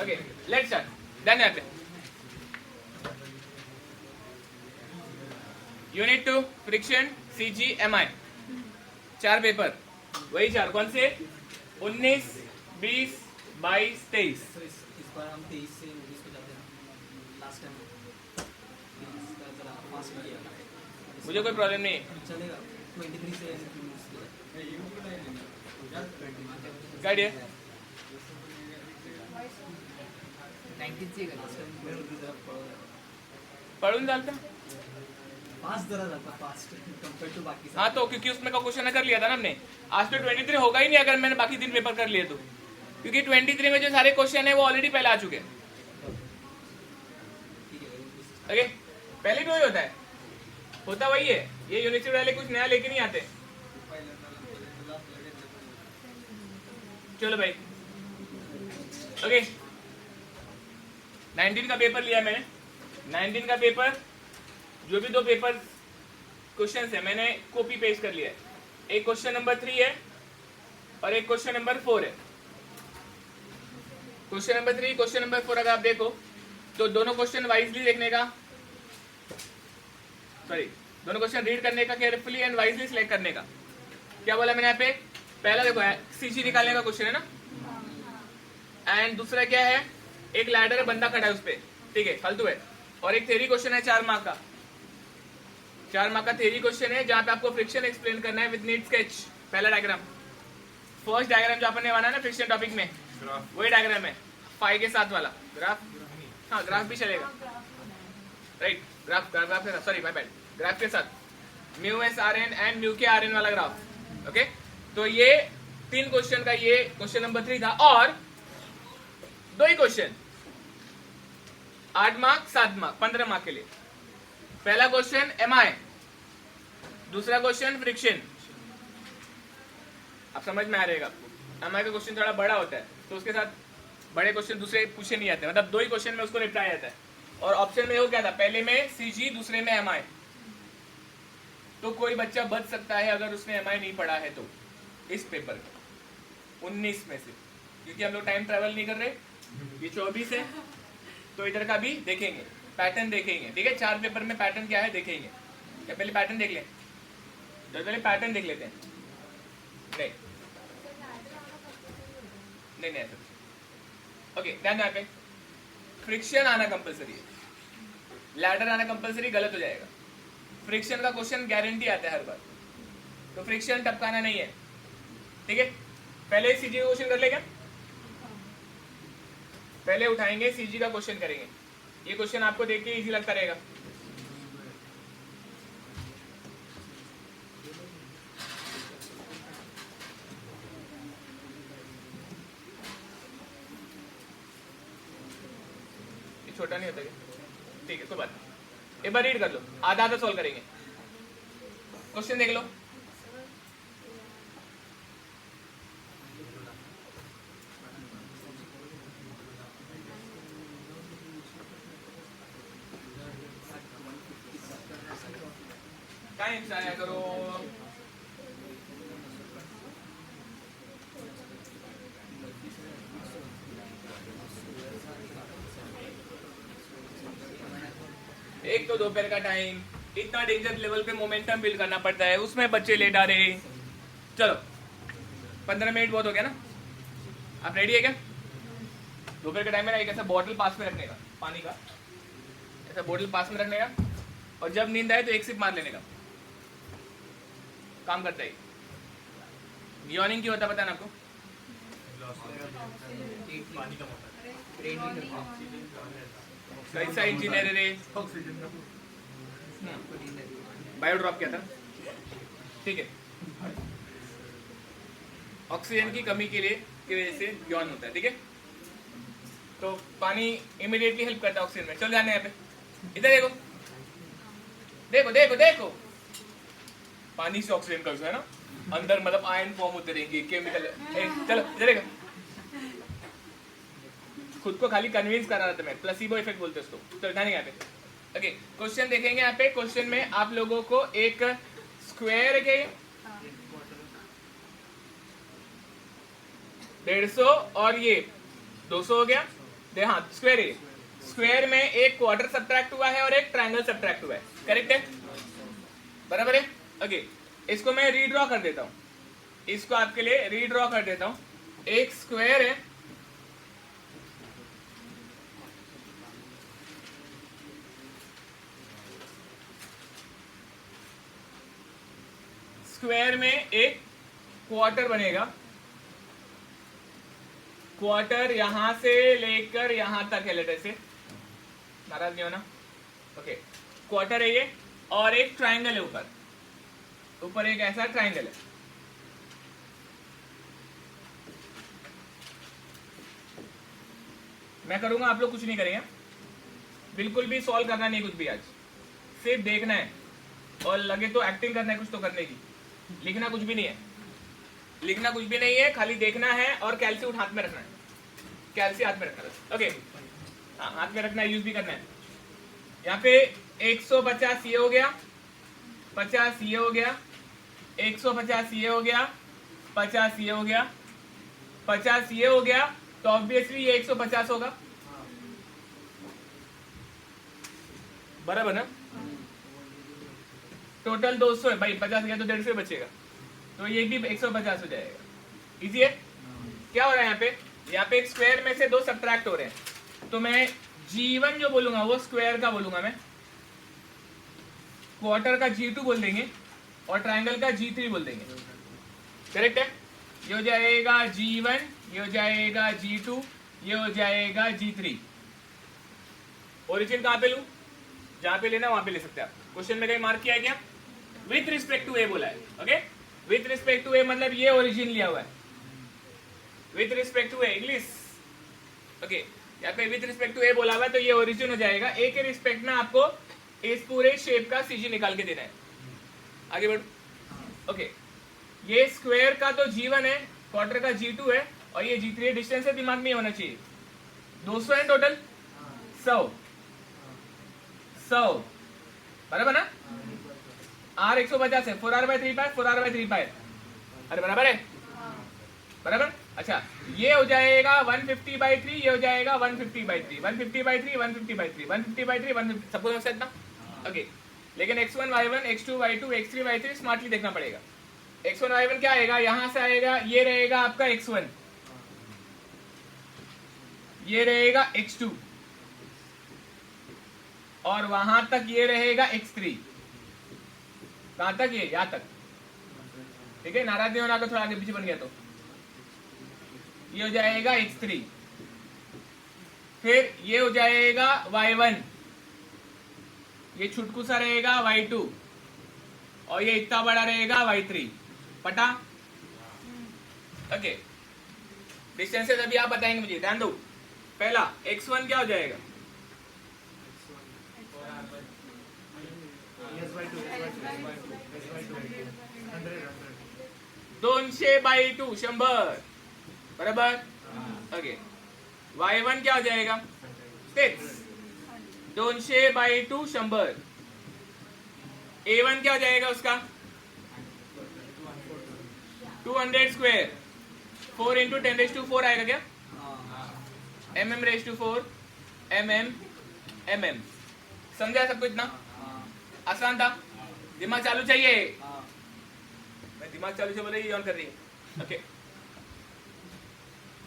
Okay let's start. Done यहाँ पे। Unit 2 friction CGMI 4 paper, वही 4 कौन से 19, 20, 22, 23। तो इस बार हम 23 से 19 को जाते हैं। लास्ट टाइम इसका जरा फास्ट किया, मुझे कोई प्रॉब्लम नहीं है, चलेगा। 23 से 19 गाइड है 19 से जरा पढ़ून डालता। फास्ट जरा जाता फास्ट कंपेयर टू बाकी सब। हाँ तो क्योंकि उसमें का क्वेश्चन कर लिया था ना हमने। आज तो 23 होगा ही नहीं अगर मैंने बाकी 3 पेपर कर लिए तो, क्योंकि 23 में जो सारे क्वेश्चन है वो ऑलरेडी पहले आ चुके हैं। ओके पहले तो वही होता वही है, ये यूनिवर्सिटी वाले कुछ नया लेके नहीं आते। चलो भाई ओके 19 का पेपर लिया मैंने। 19 का पेपर जो भी 2 पेपर क्वेश्चंस है मैंने कॉपी पेस्ट कर लिया है। एक क्वेश्चन नंबर 3 है और एक क्वेश्चन नंबर 4 है। क्वेश्चन नंबर 3 क्वेश्चन नंबर 4 अगर आप देखो तो दोनों क्वेश्चन वाइजली देखने का, सॉरी दोनों क्वेश्चन रीड करने का, केयरफुली एंड वाइजली सिलेक्ट करने का। क्या बोला मैंने यहाँ पे, पहला देखो है CG निकालने का क्वेश्चन है ना, एंड दूसरा क्या है एक लैडर है, बंदा खड़ा है उस पे, ठीक है फालतू है। और एक थ्योरी क्वेश्चन है 4 मार्क का, 4 मार्क का थ्योरी क्वेश्चन है जहाँ पे आपको फ्रिक्शन एक्सप्लेन करना है विद नीड स्केच। पहला डायग्राम, फर्स्ट डायग्राम जो अपन ने बनाया ना फ्रिक्शन टॉपिक में, वही डायग्राम है 5 के साथ वाला ग्राफ। हाँ ग्राफ भी चलेगा, राइट ग्राफ के साथ, सॉरी माय बैड, ग्राफ के साथ μSRN एंड μKRN वाला ग्राफ। ओके तो ये 3 क्वेश्चन का ये क्वेश्चन नंबर 3 था, और 2 ही क्वेश्चन 8 मार्क 7 मार्क 15 मार्क के लिए। पहला क्वेश्चन MI, दूसरा क्वेश्चन फ्रिक्शन। अब समझ में आ रहेगा आपको, MI का क्वेश्चन थोड़ा बड़ा होता है तो उसके साथ बड़े क्वेश्चन दूसरे पूछे नहीं आते, मतलब 2 ही क्वेश्चन में उसको निपटाया जाता है। और ऑप्शन में वो क्या था, पहले में CG दूसरे में MI। तो कोई बच्चा बच सकता है अगर उसने MI नहीं पढ़ा है तो इस पेपर का 19 में से, क्योंकि हम लोग टाइम ट्रेवल नहीं कर रहे, ये 24 है तो इधर का भी देखेंगे, पैटर्न देखेंगे, ठीक है। 4 पेपर में पैटर्न क्या है देखेंगे। क्या पहले पैटर्न देख लें, तो पहले पैटर्न देख लेते हैं। नहीं ऐसा ओके ध्यान यहाँ पे फ्रिक्शन आना कंपलसरी है, लैडर आना कंपलसरी गलत हो जाएगा। फ्रिक्शन का क्वेश्चन गारंटी आता है हर बार, तो फ्रिक्शन टपकाना नहीं है, ठीक है। पहले CG का क्वेश्चन कर लेगा, पहले उठाएंगे CG का क्वेश्चन करेंगे। ये क्वेश्चन आपको देख के इजी लगता रहेगा। ये छोटा नहीं होता क्या, ठीक है कोई बात नहीं। एक बार रीड कर लो, आधा आधा सॉल्व करेंगे। क्वेश्चन देख लो, टाइम से आया करो। एक तो दोपहर का टाइम, इतना डेंजर लेवल पे मोमेंटम बिल्ड करना पड़ता है, उसमें बच्चे लेट आ रहे। चलो 15 मिनट बहुत हो गया ना, आप रेडी है क्या? दोपहर के टाइम में ना एक ऐसा बॉटल पास में रखने का, पानी का ऐसा बॉटल पास में रखने का, और जब नींद आए तो एक सिप मार लेने का, काम करता है। यॉर्निंग क्यों होता है पता है ना आपको? कैसा इंजीनियर है रे? बायोड्रॉप क्या था, ठीक है। ऑक्सीजन की कमी के लिए की वजह से यॉर्न होता है, ठीक है। तो पानी इमीडिएटली हेल्प करता है ऑक्सीजन में। चलो ध्यान यहाँ पे, इधर देखो देखो देखो देखो, पानी से ऑक्सीजन का है ना, अंदर मतलब आयन फॉर्म होते रहेंगे, केमिकल। चलो इधर देखो, खुद को खाली कन्विंस करा रहा था मैं, प्लेसिबो इफेक्ट बोलते हैं उसको। चलो ध्यान यहाँ पे, ओके क्वेश्चन देखेंगे। यहाँ पे क्वेश्चन में आप लोगों को एक स्क्वायर है क्या, 150 और ये 200 हो गया। हाँ स्क्वायर ए, स्क्वायर में एक क्वार्टर सब्ट्रैक्ट हुआ है और एक ट्रायंगल सब्ट्रैक्ट हुआ है, करेक्ट है, बराबर है। ओके, इसको मैं रीड्रॉ कर देता हूं, इसको आपके लिए रीड्रॉ कर देता हूं। एक स्क्वायर है, स्क्वायर में एक क्वार्टर बनेगा, क्वार्टर यहां से लेकर यहां तक है, लेटर से नाराज नहीं होना। ओके, क्वार्टर है ये, और एक ट्रायंगल है ऊपर, ऊपर एक ऐसा ट्रायंगल है। मैं करूंगा, आप लोग कुछ नहीं करेंगे, बिल्कुल भी सॉल्व करना नहीं कुछ भी आज, सिर्फ देखना है और लगे तो एक्टिंग करना है कुछ तो करने की, लिखना कुछ भी नहीं है, लिखना कुछ भी नहीं है, खाली देखना है और कैलसी हाथ में रखना है, कैलसी हाथ में रखना है। ओके, हाँ हाथ में रखना है, यूज भी करना है। यहाँ पे 150 ये हो गया, 50 ये हो गया, 150 ये हो गया, 50 ये हो गया, 50 ये हो गया, तो ऑब्वियसली ये 150 होगा, बराबर ना। टोटल 200 है भाई, 50 गया तो 150 बचेगा, तो ये भी 150 हो जाएगा। इजी है। क्या हो रहा है यहाँ पे एक स्क्वायर में से दो सब्ट्रैक्ट हो रहे हैं, तो मैं G1 जो बोलूंगा वो स्क्वायर का बोलूंगा, मैं क्वार्टर का G2 बोल देंगे और ट्रायंगल का G3 बोल देंगे, करेक्ट है। ये हो जाएगा G1, ये हो जाएगा G2, ये हो जाएगा G3। ओरिजिन कहां पे लूं, जहां पे लेना वहां पे ले सकते हैं आप। क्वेश्चन में कहीं मार्क किया है क्या, विथ रिस्पेक्ट टू ए बोला है। Okay, with respect to A मतलब ये ओरिजिन लिया हुआ है, with respect to A English. Okay, यहाँ पे विथ रिस्पेक्ट टू ए बोला हुआ है तो ये ओरिजिन हो जाएगा। ए के रिस्पेक्ट में आपको इस पूरे शेप का सीजी निकाल के देना है। आगे बढ़ो। ओके, ये स्क्वायर का तो G1 है, क्वार्टर का G2 है और ये G3 है। डिस्टेंस है दिमाग में होना चाहिए, 200 है टोटल, 100 बराबर ना। R 150 है, 4R/3π, 4R/3π, अरे बराबर है, बराबर। अच्छा, ये हो जाएगा 150/3, ये हो जाएगा 150/3, 150/3, 150/3, 150/3, 150, सबको समझ सकते ना। ओके, लेकिन x1 y1 x2 y2 x3 y3 smartly देखना पड़ेगा। x1 y1 क्या आएगा, यहां से आएगा, ये रहेगा आपका x1, ये रहेगा x2 और वहां तक ये रहेगा x3। कहां तक, ये यहां तक, ठीक है। नाराज नहीं होना अगर थोड़ा आगे पीछे बन गया तो। ये हो जाएगा x3, फिर ये हो जाएगा y1, ये छुटकू सा रहेगा y2 और ये इतना बड़ा रहेगा y3। पटा। ओके, डिस्टेंसेस अभी आप बताएंगे मुझे, ध्यान दो। पहला x1 क्या हो जाएगा, दोनशे बाई 2 100 बराबर। ओके, y1 क्या हो जाएगा 6, 200/2 100। a1 क्या हो जाएगा उसका 200 स्क्वायर, 4 × 10⁴ आएगा क्या, mm⁴ mm। समझा सबको, इतना आसान था। दिमाग चालू चाहिए, मैं दिमाग चालू से बोले ये ऑन कर रही है। ओके,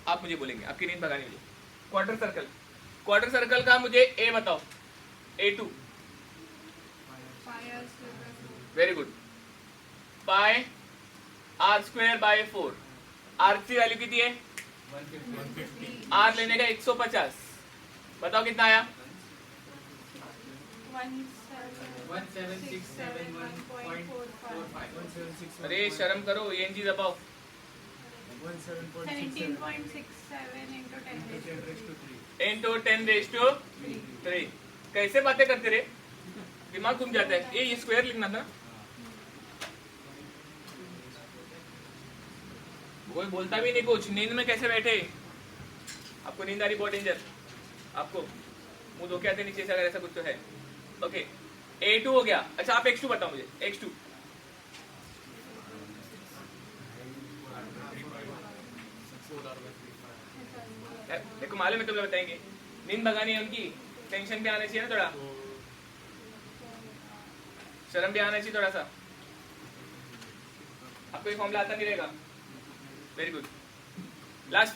आप मुझे बोलेंगे, आपकी नींद भगानी मुझे। क्वार्टर सर्कल, क्वार्टर सर्कल का मुझे ए बताओ, A2, वेरी गुड। पाई R²/4, R की वैल्यू कितनी है, R लेने का 150, बताओ कितना आया, 1767.45। अरे शर्म करो, ENG दबाओ। 17.67 × 10⁻³ कैसे बातें करते रहे, दिमाग घूम जाता है। ये स्क्वायर लिखना था, कोई बोलता भी नहीं कुछ, नींद में कैसे बैठे। आपको नींद आ रही, बहुत डेंजर। आपको मुंह धो के आते नीचे से अगर ऐसा कुछ तो है। ओके, A2 हो गया। अच्छा, आप x2 बताओ मुझे, x2 देखो मालूम है, तुम लोग बताएंगे। नींद भगानी है उनकी, टेंशन भी आना चाहिए ना थोड़ा, शर्म भी आना चाहिए थोड़ा सा। आपको ये फॉर्मूला आता नहीं रहेगा, वेरी गुड। लास्ट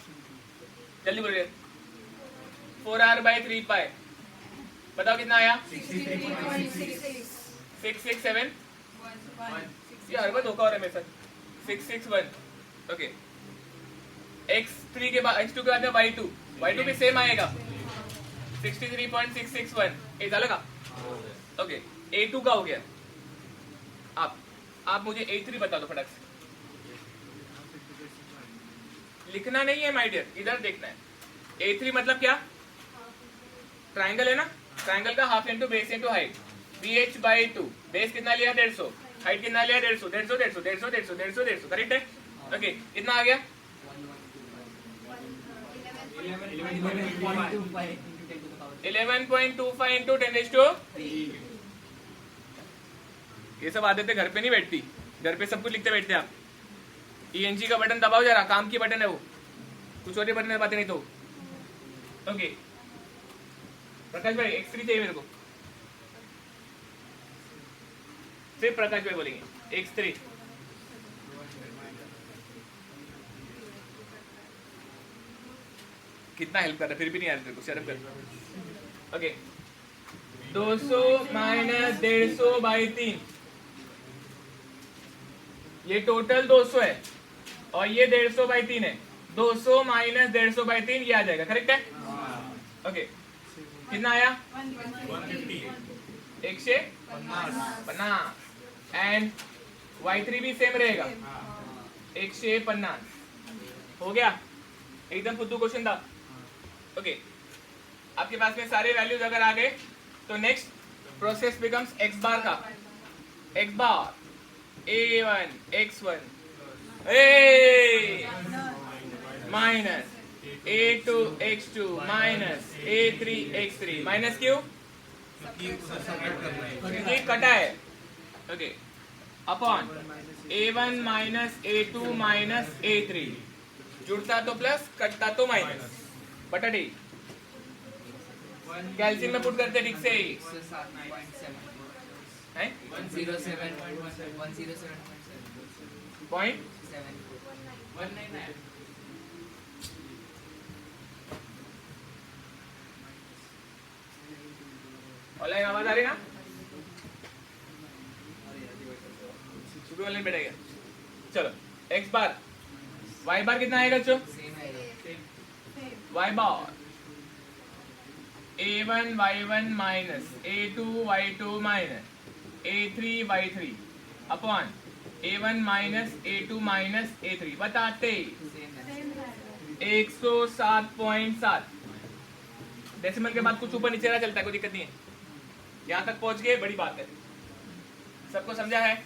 जल्दी बोलिए, 4r/3π बताओ कितना आया? 667 ये हर बार धोखा हो रहा है मेरे साथ। 661 ओके। x3 के बाद x2 के बाद में y2 भी सेम आएगा 63.661 ये झालं का? ओके a2 का हो गया। आप मुझे a3 बता दो फटाक से। लिखना नहीं है माय डियर, इधर देखना है। a3 मतलब क्या? ट्राइंगल है ना, ट्राइंगल का half into base into height, bh/2 base कितना लिया 150, हाइट कितना लिया 150 करेक्ट है? ओके कितना आ गया? 11.25 इंटू 10⁻3। ये सब आदतें घर पे नहीं बैठती, घर पे सब कुछ लिखते बैठते आप। ENG का बटन दबाओ जरा, काम की बटन है वो, कुछ और बटन दबाते नहीं तो। ओके प्रकाश भाई x3 चाहिए मेरे को, सिर्फ प्रकाश भाई बोलेंगे x3। कितना हेल्प कर रहा है, फिर भी नहीं आ रहा तेरे को, शर्म कर। ओके 200 माइनस 150/3, ये टोटल 200 है और ये 150/3 है। 200 माइनस 150/3 ये आ जाएगा, करेक्ट है? ओके कितना आया? 150 एंड y3 भी सेम रहेगा 150। हो गया, एकदम फुद्दू क्वेश्चन था। ओके आपके पास में सारे वैल्यूज अगर आ गए तो नेक्स्ट प्रोसेस बिकम्स x बार का। x बार a1 x1 minus a2 x2 minus a3 x3 minus क्यों? क्योंकि कटा है। Okay upon a1 minus a2 minus a3, जुड़ता तो प्लस कटता तो माइनस, बटा डी। कैल्शियम में पुट करते ठीक से है 107.7 ऑनलाइन आवाज आ रही ना? सुबह ऑनलाइन बैठेगा। चलो x बार y बार कितना आएगा बच्चों? y बार a1 y1 minus a2 y2 minus a3 y3 upon a1 minus a2 minus a3 बताते 107.7। डेसिमल के बाद कुछ ऊपर नीचे रहा चलता है, कोई दिक्कत नहीं है। यहाँ तक पहुंच गए, बड़ी बात है। सबको समझा है?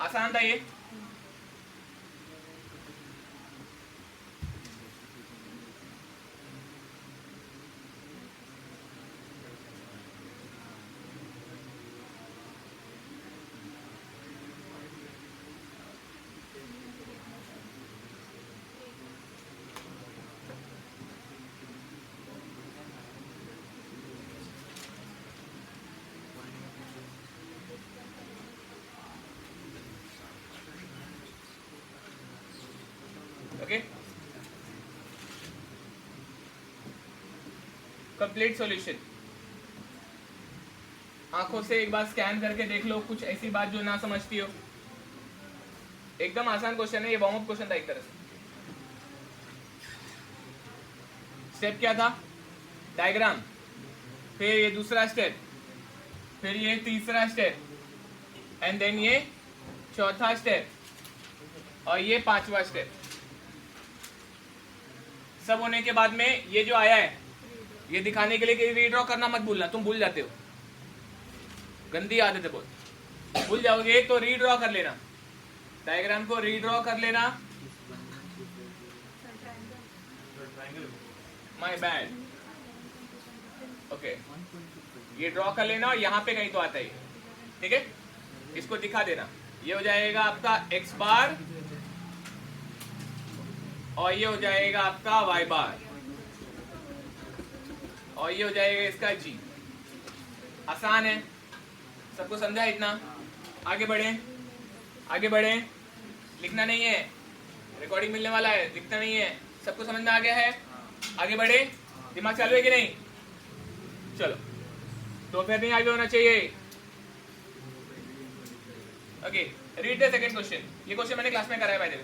आसान था ये। Okay complete solution. आंखों से एक बार स्कैन करके देख लो कुछ ऐसी बात जो ना समझती हो। एकदम आसान क्वेश्चन है ये, वार्म अप क्वेश्चन था एक तरह से। स्टेप क्या था? डायग्राम, फिर ये दूसरा स्टेप, फिर ये तीसरा स्टेप, एंड देन ये चौथा स्टेप और ये पांचवा स्टेप। सब होने के बाद में ये जो आया है ये दिखाने के लिए कि रीड्रॉ करना मत भूलना, तुम भूल जाते हो, गंदी आदत है बहुत, भूल जाओगे तो रीड्रॉ कर लेना, डायग्राम को रीड्रॉ कर लेना। My bad. ओके ये ड्रॉ कर लेना और यहाँ पे कहीं तो आता है, ठीक है? इसको दिखा देना। ये हो जाएगा आपका x बार और ये हो जाएगा आपका y बार। और ये हो जाएगा इसका जी। आसान है, सबको समझा इतना? आगे बढ़े, आगे बढ़े। लिखना नहीं है, रिकॉर्डिंग मिलने वाला है, लिखना नहीं है। सबको समझ में आ गया है? आगे बढ़े, दिमाग चालू है कि नहीं? चलो, तो फिर नहीं आगे होना चाहिए। Okay, read the second question. ये क्वेश्चन मैंने क्लास में कराया by the way.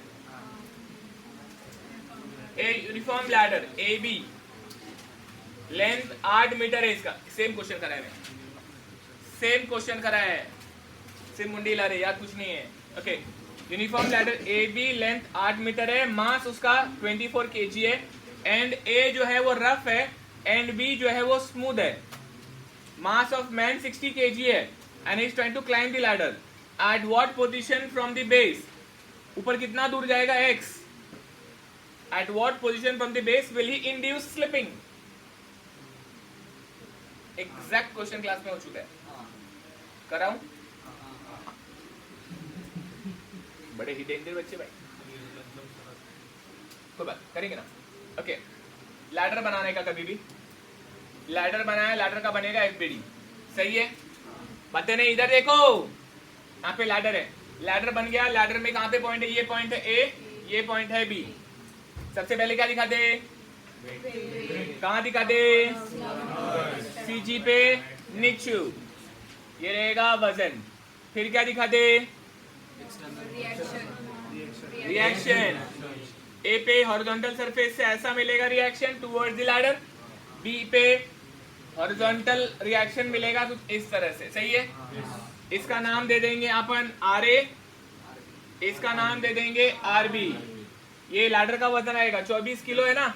A uniform ladder A B, length 8 metre है इसका। सेम क्वेश्चन कराया है, सेम क्वेश्चन कराया है, सिर्फ मुंडी ला रहे, याद कुछ नहीं है। Okay, uniform ladder A B, length 8 metre है, मास उसका 24 kg है, एंड ए जो है वो रफ है एंड बी जो है वो स्मूथ है। मास ऑफ मैन 60 kg है and is trying to climb the ladder. At what position from the base, ऊपर कितना दूर जाएगा x। At what position from the base will he induce slipping. Exact question class में हो चुका है, कराऊं? बड़े ही डेंजर बच्चे भाई, कोई बात करेंगे ना। ओके, लैडर बनाने का, कभी भी लैडर बनाया, लैडर का बनेगा एफबीडी, सही है? बातें नहीं, इधर देखो, यहाँ पे लैडर है, लैडर बन गया। लैडर में कहाँ पे पॉइंट है? ये पॉइंट है ए, ये पॉइंट है बी। सबसे पहले क्या दिखा दे? कहाँ दिखा दे? सीजी पे नीचू, ये रहेगा वजन। फिर क्या दिखा दे? रिएक्शन। ए पे हॉरिजॉन्टल सरफेस से ऐसा मिलेगा reaction towards the ladder, B पे हॉरिजॉन्टल रिएक्शन मिलेगा कुछ इस तरह से, सही है? इसका नाम दे देंगे अपन आर ए, इसका नाम दे देंगे आर बी। ये लैडर का वजन आएगा 24 किलो है ना,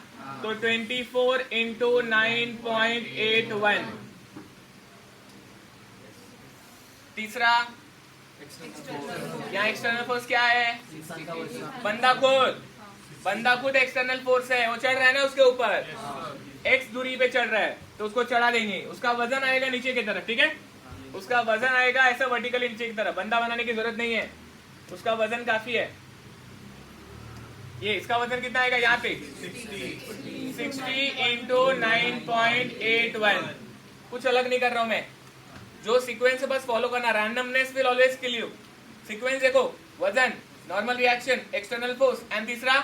तो 24 इंटू 9.81। तीसरा, यहाँ एक्सटर्नल फोर्स क्या है? बंदा खुद, बंदा खुद एक्सटर्नल फोर्स है, वो चढ़ रहा है ना उसके ऊपर, x दूरी पे चढ़ रहा है, तो उसको चढ़ा देंगे। उसका वजन आएगा नीचे की तरफ, ठीक है? उसका वजन आएगा ऐसा वर्टिकल नीचे की तरफ, बंदा बनाने की जरूरत नहीं है, उसका वजन काफी है। ये इसका वजन कितना आएगा यहाँ पे? 60 इंटू 9.81। कुछ अलग नहीं कर रहा हूं मैं, जो सीक्वेंस है बस फॉलो करना। Randomness will always kill you. Sequence देखो, वजन, normal reaction, external force, and तीसरा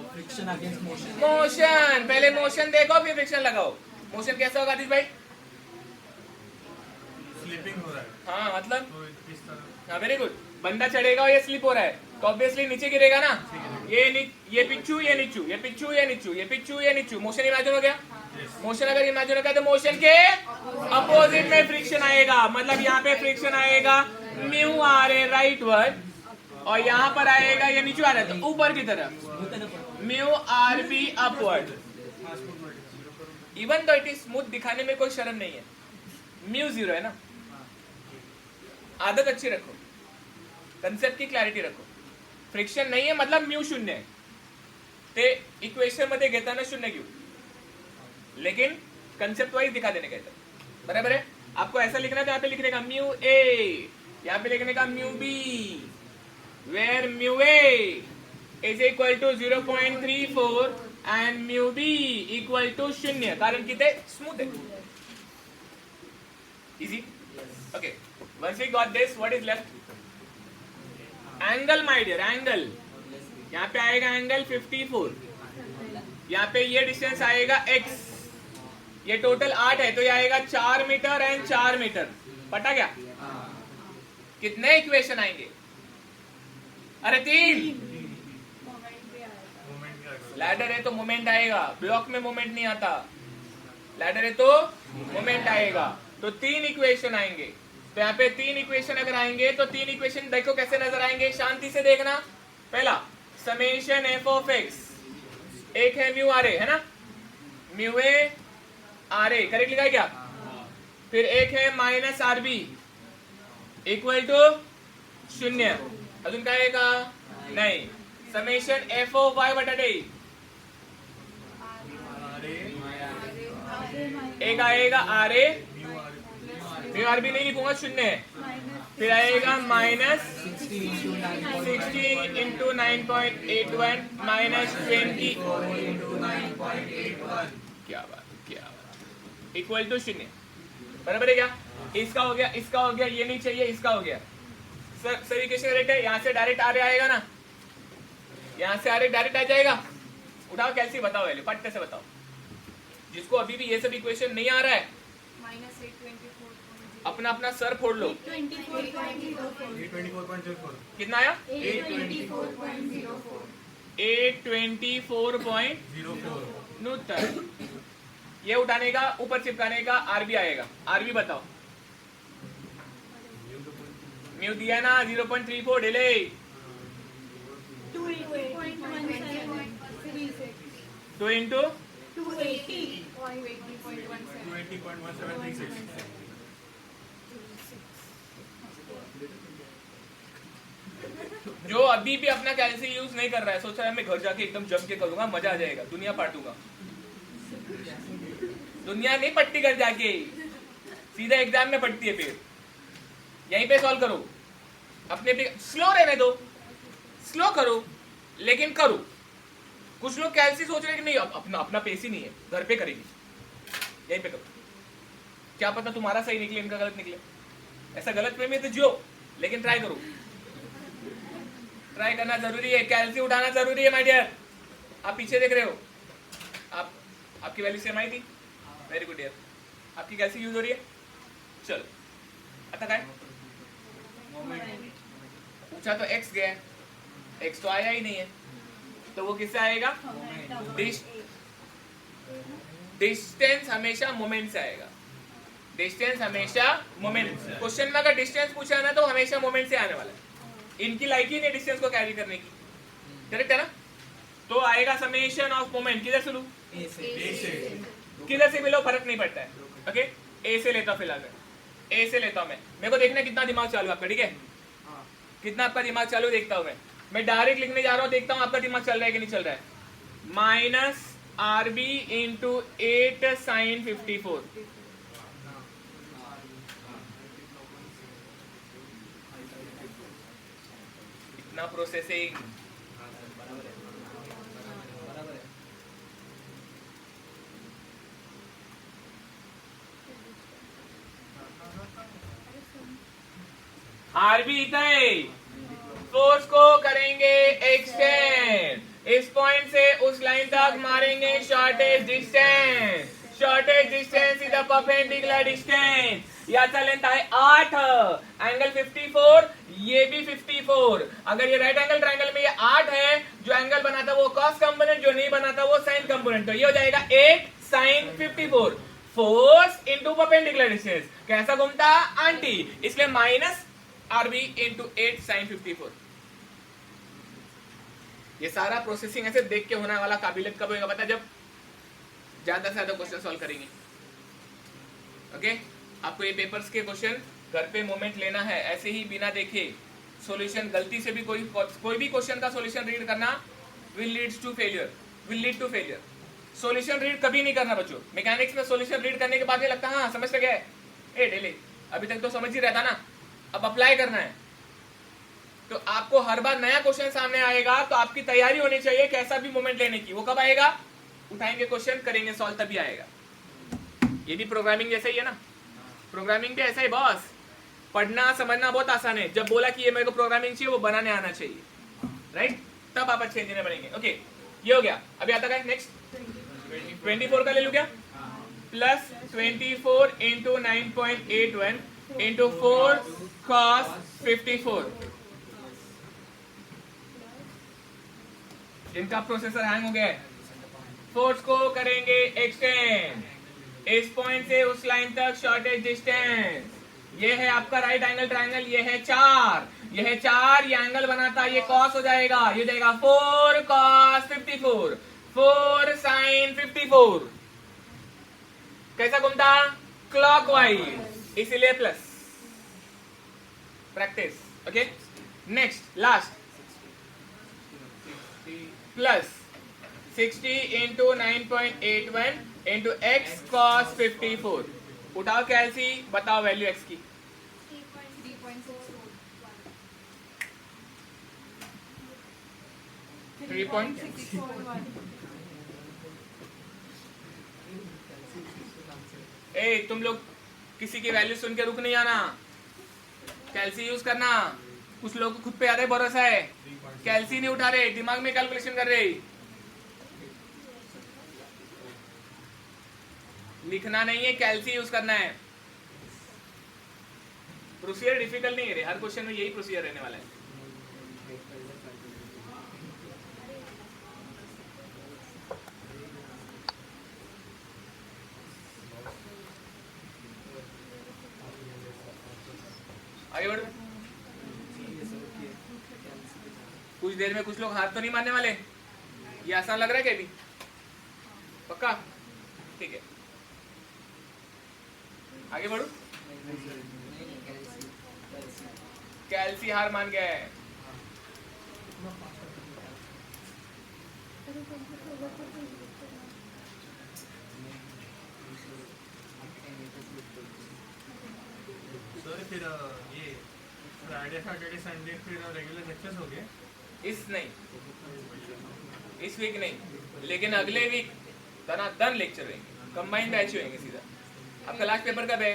फ्रिक्शन अगेंस्ट मोशन। मोशन। पहले मोशन देखो फिर फ्रिक्शन लगाओ। मोशन कैसा होगा आदिश भाई? स्लिपिंग हो रहा है, हाँ मतलब, तो इस तरह हाँ वेरी गुड। बंदा चढ़ेगा और ये स्लिप हो रहा है, तो ऑब्वियसली नीचे गिरेगा ना। ये पिच्चू, ये नीचू, ये पिच्चू, ये नीचू, ये पिच्चू, ये नीचू। मोशन इमेजिन हो गया? मोशन अगर इमेजिन हो गया तो मोशन के अपोजिट में फ्रिक्शन आएगा, मतलब यहाँ पे फ्रिक्शन आएगा mu R A rightward, और यहाँ पर आएगा, ये नीचे आ रहा है तो ऊपर की तरफ mu R be upward. Even तो इट इज स्मूथ दिखाने में कोई शर्म नहीं है, म्यू 0 है ना। आदत अच्छी रखो, कंसेप्ट की क्लॅरिटी रखो। फ्रिक्शन नहीं है मतलब म्यू 0 है, ते इक्वेशन मध्ये घेताना 0 घेऊ, लेकिन कंसेप्ट वाइज दिखा देने का इधर, बराबर है? आपको ऐसा लिखना है तो यहाँ पे लिखने का म्यू ए, यहाँ पे लिखने का mu B, where mu A is equal to 0.34 and mu B equal to 0, कारण की ते स्मूथ है। Easy? Okay, once we got this, what is left? Angle my dear, angle यहाँ पे आएगा एंगल 54, यहाँ पे ये डिस्टेंस आएगा x, ये टोटल 8 है तो ये आएगा 4 मीटर एंड 4 मीटर। पता क्या? कितने इक्वेशन आएंगे? अरे 3। मोमेंट क्या है? लैडर है तो मोमेंट आएगा, ब्लॉक में मोमेंट नहीं आता। लैडर है तो मोमेंट आएगा, तो 3 इक्वेशन आएंगे। तो यहाँ पे 3 इक्वेशन अगर आएंगे तो 3 इक्वेशन देखो कैसे नजर आएंगे, शांति से देखना। पहला समेशन एफ ऑफ एक्स, एक है म्यू आर ए, है ना, mu A R A, correct लिखा है क्या? फिर एक है minus R B equal to 0, अजून काय का नहीं। समेशन एफ ऑफ वाय बटा डे, एक आएगा R A, mu R B नहीं लिखूंगा, 0 है। फिर आएगा माइनस 16 इंटू 9.81 माइनस 20। क्या बात, क्या बात। इक्वल टू 0, बराबर है क्या? इसका हो गया, इसका हो गया, ये नहीं चाहिए, इसका हो गया। सर इक्वेशन करेक्ट है, यहाँ से डायरेक्ट आर आएगा ना, यहाँ से आर डायरेक्ट आ जाएगा। उठाओ कैलसी, बताओ वैल्यू पट से बताओ, जिसको अभी भी ये सब इक्वेशन नहीं आ रहा है अपना अपना सर फोड़ लो। 824.04 कितना आया? 824.04 824.04। ये उठाने का, ऊपर चिपकाने का आरबी आएगा। आरबी बताओ, म्यू दिया ना 0.34 डिले, 2 इंटू 280.1736 जो अभी भी अपना कैलसी यूज नहीं कर रहा है, सोच रहा है मैं घर जाके एकदम जम के करूंगा, मजा आ जाएगा, दुनिया पाटूंगा। दुनिया नहीं पट्टी कर जाके, सीधा एग्जाम में पड़ती है। फिर यहीं पे सॉल्व करो, अपने पे स्लो रहने दो, स्लो करो लेकिन करो। कुछ लोग कैलसी सोच रहे कि नहीं अपना अपना पेस ही नहीं है, घर पे करेगी, यहीं पे करो। क्या पता तुम्हारा सही निकले, इनका गलत निकले। ऐसा गलत वे में तो जियो, लेकिन ट्राई करो। ट्राई करना जरूरी है, कैलसी उठाना जरूरी है माय डियर। आप पीछे देख रहे हो, आपकी वैल्यू सेम आई थी, वेरी गुड डियर। आपकी कैलसी यूज हो रही है, चलो। आता काय पूछा तो एक्स गया, एक्स तो आया ही नहीं है, तो वो किससे आएगा? डिस्टेंस हमेशा मोमेंट से आएगा। डिस्टेंस हमेशा मोमेंट। क्वेश्चन में अगर डिस्टेंस पूछा है ना तो हमेशा मोमेंट से आने वाला है। इनकी लाइक ही नहीं डिस्टेंस को कैरी करने की, करेक्ट है ना? तो आएगा समेशन ऑफ मोमेंट। किधर से लूं? किधर से भी लो, फर्क नहीं पड़ता है। ओके, ए से लेता हूं फिलहाल, ए से लेता हूं मैं। मेरे को देखना कितना दिमाग चालू है आपका, ठीक है? कितना आपका दिमाग चालू देखता हूं मैं डायरेक्ट लिखने जा रहा हूं, देखता हूं आपका दिमाग चल रहा है कि नहीं चल रहा है। Minus R B into 8 sine 54। इतना प्रोसेसिंग, बराबर है। आरबी इतना है। फोर्स को करेंगे एक्सटेंड, इस पॉइंट से उस लाइन तक मारेंगे shortage distance. Shortage distance is the perpendicular distance. याचा लेंथ है 8, एंगल 54, ये भी 54। अगर ये राइट एंगल ट्रायंगल में ये 8 है, जो एंगल बनाता वो कॉस कंपोनेंट, जो नहीं बनाता वो साइन कंपोनेंट। तो ये हो जाएगा 8 sine 54। Force into perpendicular distance, कैसा घूमता? आंटी, इसलिए माइनस आरबी इंटू 8 साइन 54। ये सारा प्रोसेसिंग ऐसे देख के होने वाला काबिलियत कब होगा पता? जब ज्यादा से ज्यादा क्वेश्चन सॉल्व करेंगे। ओके, आपको ये पेपर्स के क्वेश्चन घर पे मोमेंट लेना है, ऐसे ही बिना देखे सॉल्यूशन। गलती से भी कोई भी क्वेश्चन का सॉल्यूशन रीड करना will leads to failure, will lead to failure. Solution read कभी नहीं करना बच्चों। मैकेनिक्स में सॉल्यूशन रीड करने के बाद ये लगता है हाँ समझ गया है, ए डेली अभी तक तो समझ ही रहता ना, अब अप्लाई करना है। तो आपको हर बार नया क्वेश्चन सामने आएगा तो आपकी तैयारी होनी चाहिए कैसा भी मोमेंट लेने की। वो कब आएगा? उठाएंगे क्वेश्चन, करेंगे सॉल्व, तभी आएगा। ये भी प्रोग्रामिंग जैसा ही है ना, प्रोग्रामिंग भी ऐसा ही बॉस। पढ़ना समझना बहुत आसान है, जब बोला कि ये मेरे को प्रोग्रामिंग चाहिए वो बनाने आना चाहिए, राइट? तब आप अच्छे इंजीनियर बनेंगे। ओके, ये हो गया। अभी आता है नेक्स्ट 24 का ले लू क्या? Plus 24 into 9.81 into 4 cos 54। इनका प्रोसेसर हैंग हो गया है। फोर्स को करेंगे एक्सटेंड, इस पॉइंट से उस लाइन तक शॉर्टेज डिस्टेंस। ये है आपका राइट एंगल ट्रायंगल, ये है 4, ये है 4, ये एंगल बनाता है, ये कॉस हो जाएगा, ये जाएगा 4 cos 54, 4 sin 54। कैसा घूमता? क्लॉकवाइज, इसीलिए plus. Practice. Okay, next last plus 60 into 9.81 into x cos 54। उठाओ कैलसी, बताओ वैल्यू एक्स की। 3.6। तुम लोग किसी की वैल्यू सुन के रुक नहीं आना, कैलसी यूज करना। कुछ लोगों को खुद पे ज्यादा भरोसा है, कैलसी नहीं उठा रहे, दिमाग में कैलकुलेशन कर रहे। लिखना नहीं है, कैलसी यूज करना है। प्रोसीजर डिफिकल्ट नहीं है रे, हर क्वेश्चन में यही प्रोसीजर रहने वाला है। आगे बढ़ो। कुछ देर में कुछ लोग हाथ तो नहीं मारने वाले? ये आसान लग रहा है क्या अभी? पक्का? ठीक है, आगे बढ़ो। कैलसी हार मान गया है। सर फिर ये फ्राइडे सैटरडे संडे फिर रेगुलर लेक्चर्स हो गए? इस वीक नहीं, लेकिन अगले वीक दन लेक्चर होंगे, कंबाइंड बैच होंगे सीधा। आपका लास्ट पेपर कब है?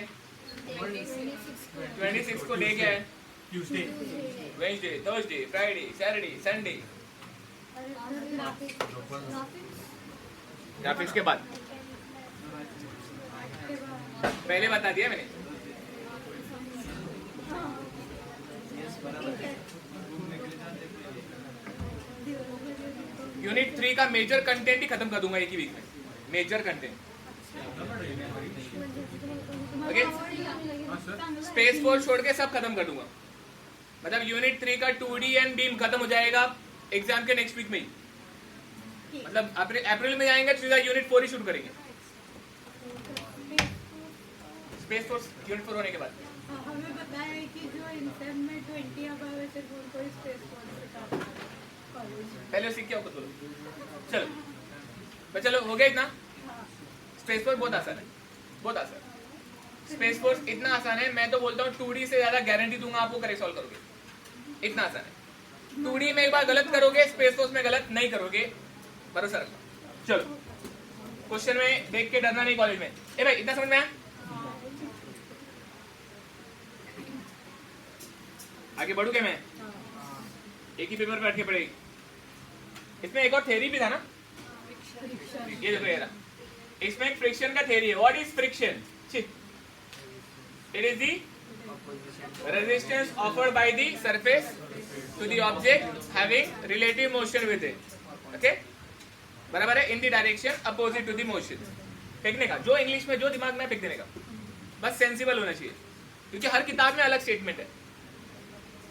26 को। डे क्या है? Tuesday, Wednesday, Thursday, Friday, Saturday, Sunday. Graphics के बाद पहले बता दिया मैंने। यूनिट 3 का मेजर कंटेंट ही खत्म कर दूंगा एक ही वीक में, major content. Okay, space force छोड़ के सब खत्म कर दूंगा। मतलब यूनिट 3 का 2D एंड बीम खत्म हो जाएगा एग्जाम के नेक्स्ट वीक में ही। मतलब अप्रैल में जाएंगे सीधा यूनिट 4 ही शुरू करेंगे। स्पेस फोर्स यूनिट 4 होने के बाद हमें बताया है कि जो इंटर्न में 20 अब आवे सिर्फ उनको ही स्पेस फोर्स सिखाते हैं कॉलेज। पहले सीख के आओ, बोलो। चलो तो चलो, हो गया इतना। स्पेस फोर्स बहुत आसान है, बहुत आसान। स्पेस फोर्स इतना आसान है, मैं तो बोलता हूँ 2D से ज्यादा गारंटी दूंगा आपको करे सॉल्व करोगे। इतना आसान है। 2D में एक बार गलत करोगे, स्पेस फोर्स में गलत नहीं करोगे, भरोसा रखो। चलो क्वेश्चन में देख के डरना नहीं कॉलेज में। ए भाई इतना समझ में आया? आगे बढ़ू क्या मैं? एक ही पेपर पे बैठ के पढ़ेगी। इसमें एक और थ्योरी भी था ना, ये देखो ये रहा। इसमें एक फ्रिक्शन का थ्योरी है। What is friction? It is the resistance offered by the surface to the object having relative motion with it. Okay, बराबर है, in the direction opposite to the motion. फेंकने का, जो इंग्लिश में जो दिमाग में फेंक देने का, बस सेंसिबल होना चाहिए, क्योंकि हर किताब में अलग स्टेटमेंट है,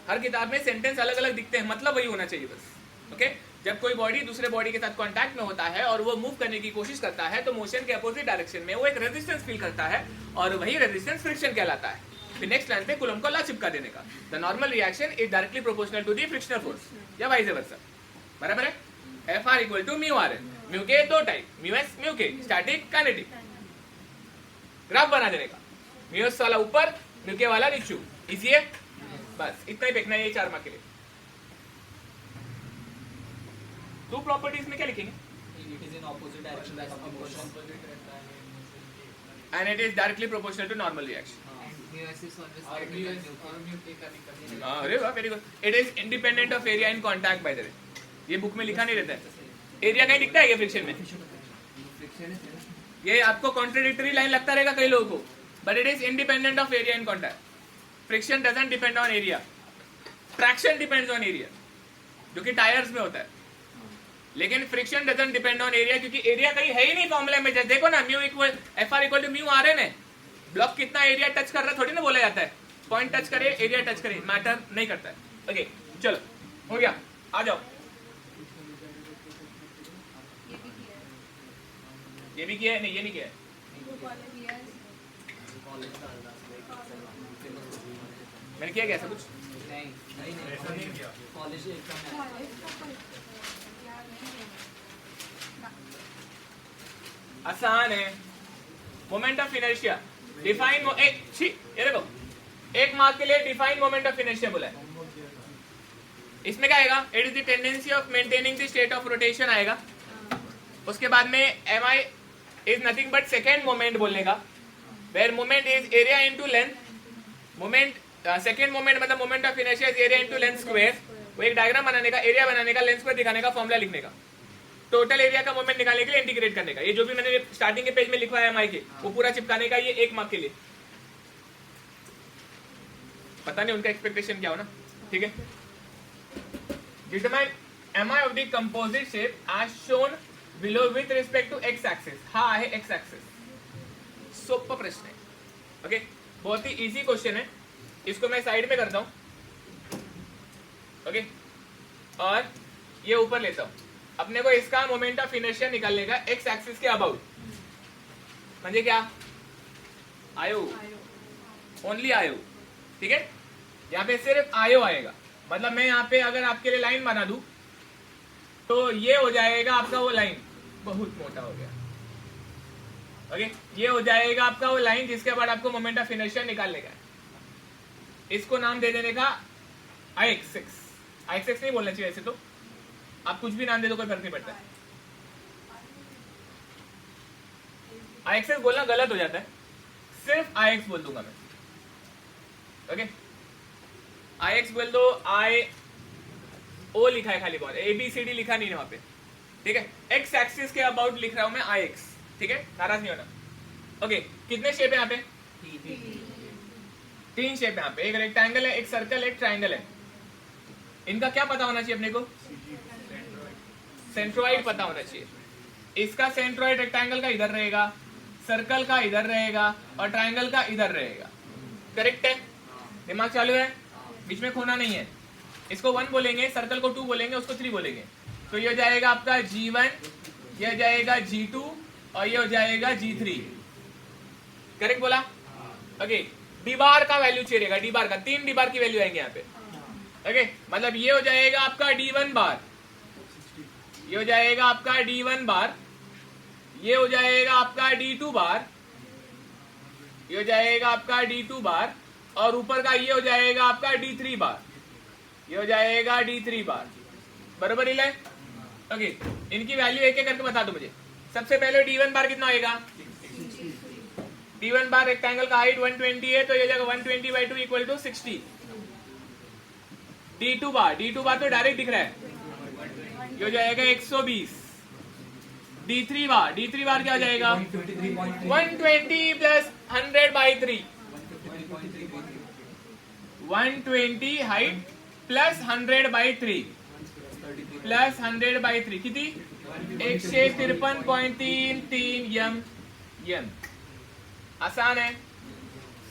हर किताब में सेंटेंस अलग अलग दिखते हैं, मतलब वही होना चाहिए बस। ओके, जब कोई बॉडी दूसरे बॉडी के साथ कांटेक्ट में होता है और वो मूव करने की कोशिश करता है तो मोशन के अपोजिट डायरेक्शन में वो एक रेजिस्टेंस फील करता है और वही रेजिस्टेंस फ्रिक्शन कहलाता है। फिर नेक्स्ट लाइन पे कूलम को ला चिपका देने का। The normal reaction is directly proportional to the frictional force या वाइस वर्सा। बराबर है। F R equal to mu R है। म्यू के दो type, mu S mu K, static kinetic. Graph बना देने का, म्यू एस वाला ऊपर, म्यू के वाला नीचे। इजी है, बस इतना ही फेंकना है ये 4 मार्क के लिए। दो प्रॉपर्टीज में क्या लिखेंगे? It is in opposite direction of the motion. And it is directly proportional to normal reaction. अरे वाह, very good. It is independent of area in contact bye the वे। ये बुक में लिखा नहीं रहता है, एरिया कहीं दिखता है ये फ्रिक्शन में? ये आपको कॉन्ट्रडिक्टरी लाइन लगता रहेगा कई लोगों को, but it is independent of area in contact. Friction doesn't depend on area, traction depends on area, जो कि टायर्स में होता है। लेकिन friction doesn't depend on area, क्योंकि एरिया कहीं है ही नहीं फॉर्मूला में। जैसे देखो ना, mu equal F R equal to mu are N है। ब्लॉक कितना एरिया टच कर रहा है थोड़ी ना बोला जाता है, पॉइंट टच करे, एरिया टच करे, मैटर नहीं करता है। ओके चलो, हो गया, आ जाओ। ये भी किया है? नहीं, ये नहीं किया है। मैंने किया क्या ऐसा कुछ? ऐसा नहीं किया। कॉलेज एग्जाम आसान है। मोमेंट ऑफ इनर्शिया डिफाइन, ये देखो, 1 मार्क के लिए डिफाइन मोमेंट ऑफ इनर्शिया बोला है। इसमें क्या आएगा? It is the tendency of maintaining the state of rotation आएगा। उसके बाद में M I is nothing but second moment बोलने का, where moment is area into length, moment second moment मतलब moment of inertia is area into length square. वो एक diagram बनाने का, एरिया बनाने का, लेंथ स्क्वायर दिखाने का, फॉर्मूला लिखने का, टोटल एरिया का मोमेंट निकालने के लिए इंटीग्रेट करने का। ये जो भी मैंने स्टार्टिंग के पेज में लिखा है एमआई के, वो पूरा चिपकाने का, ये 1 मार्क के लिए। पता नहीं उनका एक्सपेक्टेशन क्या हो ना, ठीक है। Determine MI of the composite shape as shown below with respect to x axis. हा है एक्स एक्सिस, सोपा प्रश्न है, ओके, बहुत ही इजी क्वेश्चन है। इसको मैं साइड में करता हूं, ओके, और ये ऊपर लेता हूं। अपने को इसका मोमेंट ऑफ इनर्शिया निकालने का एक्स एक्सिस के अबाउट, म्हणजे क्या, आयो, ओनली आयो, ठीक है। यहाँ पे सिर्फ आयो आएगा, मतलब मैं यहाँ पे अगर आपके लिए लाइन बना दूं तो ये हो जाएगा आपका वो लाइन, बहुत मोटा हो गया, ओके, ये हो जाएगा आपका वो लाइन जिसके बाद आपको मोमेंट ऑफ इनर्शिया निकालने का है। इसको नाम दे देने का आई एक्स नहीं बोलना चाहिए, ऐसे तो आप कुछ भी नाम दे दो, कोई फर्क नहीं पड़ता है। आई एक्स बोलना गलत हो जाता है, सिर्फ आई एक्स बोल दूंगा मैं, ओके। आई एक्स बोल दो, आई ओ लिखा है खाली, बहुत ABCD लिखा नहीं है वहां पे, ठीक है। एक्स एक्सिस के अबाउट लिख रहा हूं मैं आई एक्स, ठीक है, नाराज नहीं होना, ओके। कितने शेप है यहाँ पे, 3 शेप है यहाँ पे, एक रेक्टेंगल है, एक सर्कल, एक ट्राइंगल है। इनका क्या पता होना चाहिए अपने को, सेंट्रोइड पता होना चाहिए। इसका सेंट्रोइड रेक्टेंगल का इधर रहेगा, सर्कल का इधर रहेगा, और ट्राइंगल का इधर रहेगा, करेक्ट है। दिमाग चालू है, बीच में खोना नहीं है। इसको 1 बोलेंगे, सर्कल को 2 बोलेंगे, उसको 3 बोलेंगे, तो ये हो जाएगा आपका G1, ये हो जाएगा G2, और ये हो जाएगा G3, करेक्ट बोला, ओके। डी बार का वैल्यू चाहिएगा, डी बार का 3 डी बार की वैल्यू आएंगे यहाँ पे, ओके। मतलब ये हो जाएगा आपका D1 बार, ये हो जाएगा आपका D1 बार, ये हो जाएगा आपका D2 बार, ये हो जाएगा आपका D2 बार, और ऊपर का ये हो जाएगा आपका D3 बार, ये हो जाएगा D3 बार, बराबर ही है, ओके। इनकी वैल्यू एक एक करके बता दो मुझे। सबसे पहले D1 बार कितना आएगा, D1 बार रेक्टेंगल का हाइट 120 है, तो ये जाएगा 120/2 इक्वल टू 60। D2 बार तो डायरेक्ट दिख रहा है, ये हो जाएगा 120। D3 बार क्या हो जाएगा, 120 प्लस 100/3, 120 हाइट प्लस 100/3 प्लस 100/3 किती, 153.33 यम। आसान है,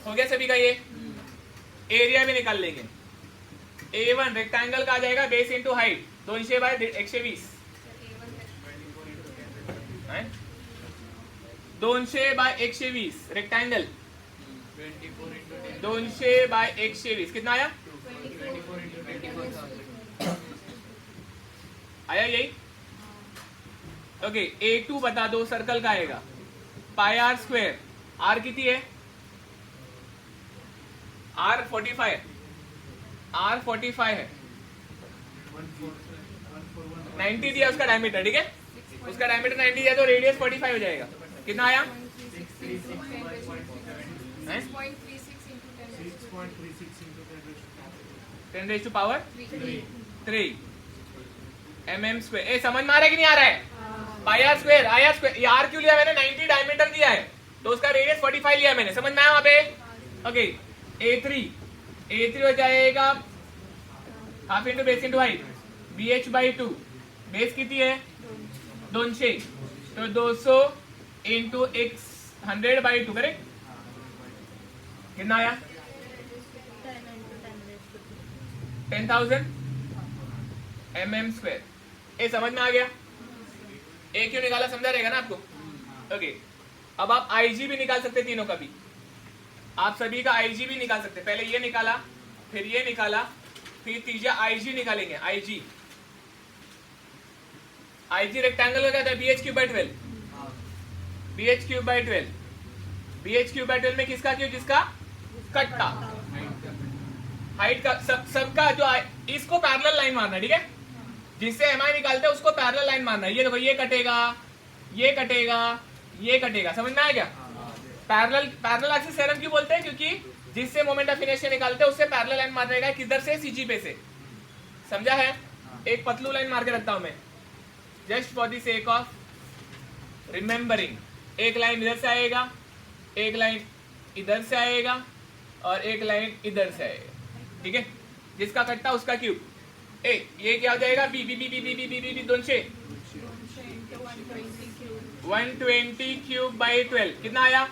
हो गया सभी का। ये एरिया भी निकाल लेंगे। A1 रेक्टेंगल का आ जाएगा बेस इंटू हाइट 200/120, 200/120 रेक्टेंगल, 200/120 कितना आया, आया यही, ओके। A2 बता दो, सर्कल का आएगा πr², R कितनी है, R 45 है, 90 दिया उसका डायमीटर, ठीक है, उसका डायमीटर 90 दिया तो रेडियस 45 हो जाएगा। कितना आया, 10⁻³ mm²। ए समझ में आ रहा है कि नहीं आ रहा है, πr², IR², ये R क्यों लिया मैंने, 90 डायमीटर दिया है तो उसका रेडियस 45 लिया मैंने, समझ में आया वहां पे, ओके। A3 हो जाएगा half into base into height, BH/2, base कितनी है 200, तो 200 इंटू 100/2, करेक्ट, कितना आया 10,000 mm²। ये समझ में आ गया, ए क्यों निकाला समझा रहेगा ना आपको, ओके। अब आप IG भी निकाल सकते, तीनों का भी, आप सभी का IG भी निकाल सकते। पहले ये निकाला, फिर ये निकाला, फिर तीसरा IG निकालेंगे। IG रेक्टेंगल का क्या था, BH³/12, BH³/12, BH³/12 में किसका क्यों, जिसका कट्टा हाइट का, सबका जो इसको पैरेलल लाइन मारना है, ठीक है, जिससे MI निकालते हैं उसको पैरेलल लाइन मारना है। ये देखो, ये कटेगा, ये कटेगा, ये कटेगा, समझ में आया क्या, पैरेलल एक्सिस थ्योरम क्यों बोलते हैं? क्योंकि जिससे मोमेंट ऑफ इनर्शिया निकालते हैं उससे पैरेलल लाइन मारने का किधर से? सीजी पे से। समझा है? एक पतलू लाइन मार के रखता हूं मैं just for the sake of remembering. एक लाइन इधर से आएगा, एक लाइन इधर से आएगा और एक लाइन इधर से आएगा। ठीक है, जिसका कट्टा उसका क्यूब। ए ये क्या हो जाएगा? B B B B B B B B B 120 cube by 12 कितना आया?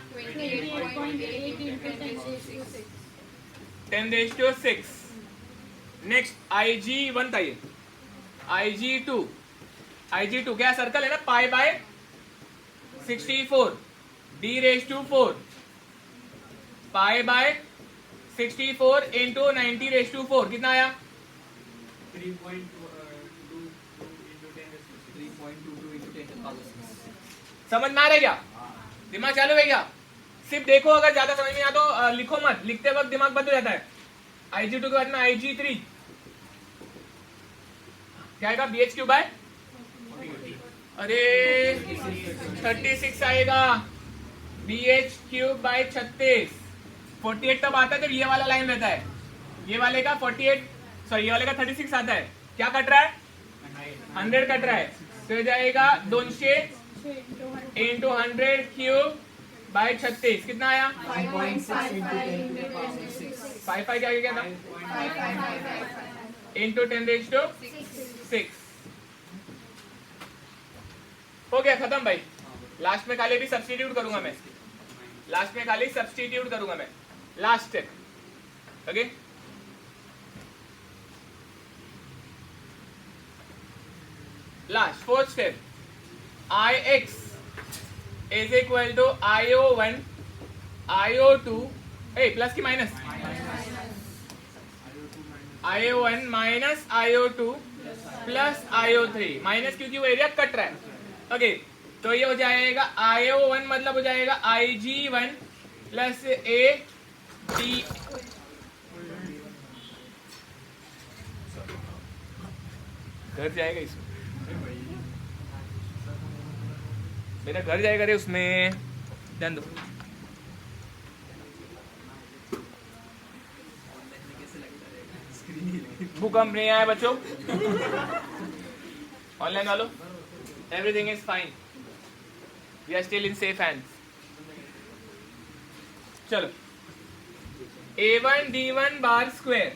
10⁻⁶। नेक्स्ट IG1 था ये। IG2 क्या सर्कल है ना? Pi by 64 D⁴ pi by 64 into 90⁴ कितना आया? 3.22 into 10⁻⁶. समझ में आ रहा है क्या? दिमाग चालू है क्या? सिर्फ देखो, अगर ज्यादा समझ में आ तो लिखो मत, लिखते वक्त दिमाग बंद हो जाता है। IG2 के बाद में IG3 क्या आएगा? BH³ बाय, अरे 36 आएगा। BH³ bye 36। 48 तब आता है जब ये वाला लाइन रहता है। ये वाले का 48, सॉरी ये वाले का 36 आता है। क्या कट रहा है? 100 कट रहा है, तो हो जाएगा 200 इंटू 100 क्यूब बाय 36 कितना आया? 5.6 into 10⁻⁶. 5 क्या क्या था? इंटू 10⁻⁶ हो गया, खत्म भाई। लास्ट में खाली भी सब्स्टिट्यूट करूंगा मैं, लास्ट में खाली सब्स्टिट्यूट करूंगा मैं, last step. Okay, last fourth step. Ix is equal to IO1 IO2 plus की minus? IO1 minus IO2 plus IO3 minus, क्योंकि वो एरिया कट रहा है। ओके, तो ये हो जाएगा IO1 मतलब हो जाएगा IG1 प्लस AD। घर जाएगा इसमें, मेरा घर जाएगा रे उसमें, ध्यान दो। भूकंप नहीं आया बच्चों, ऑनलाइन वालों, everything is fine, we are still in safe hands. चलो, A1 D1 बार स्क्वायर,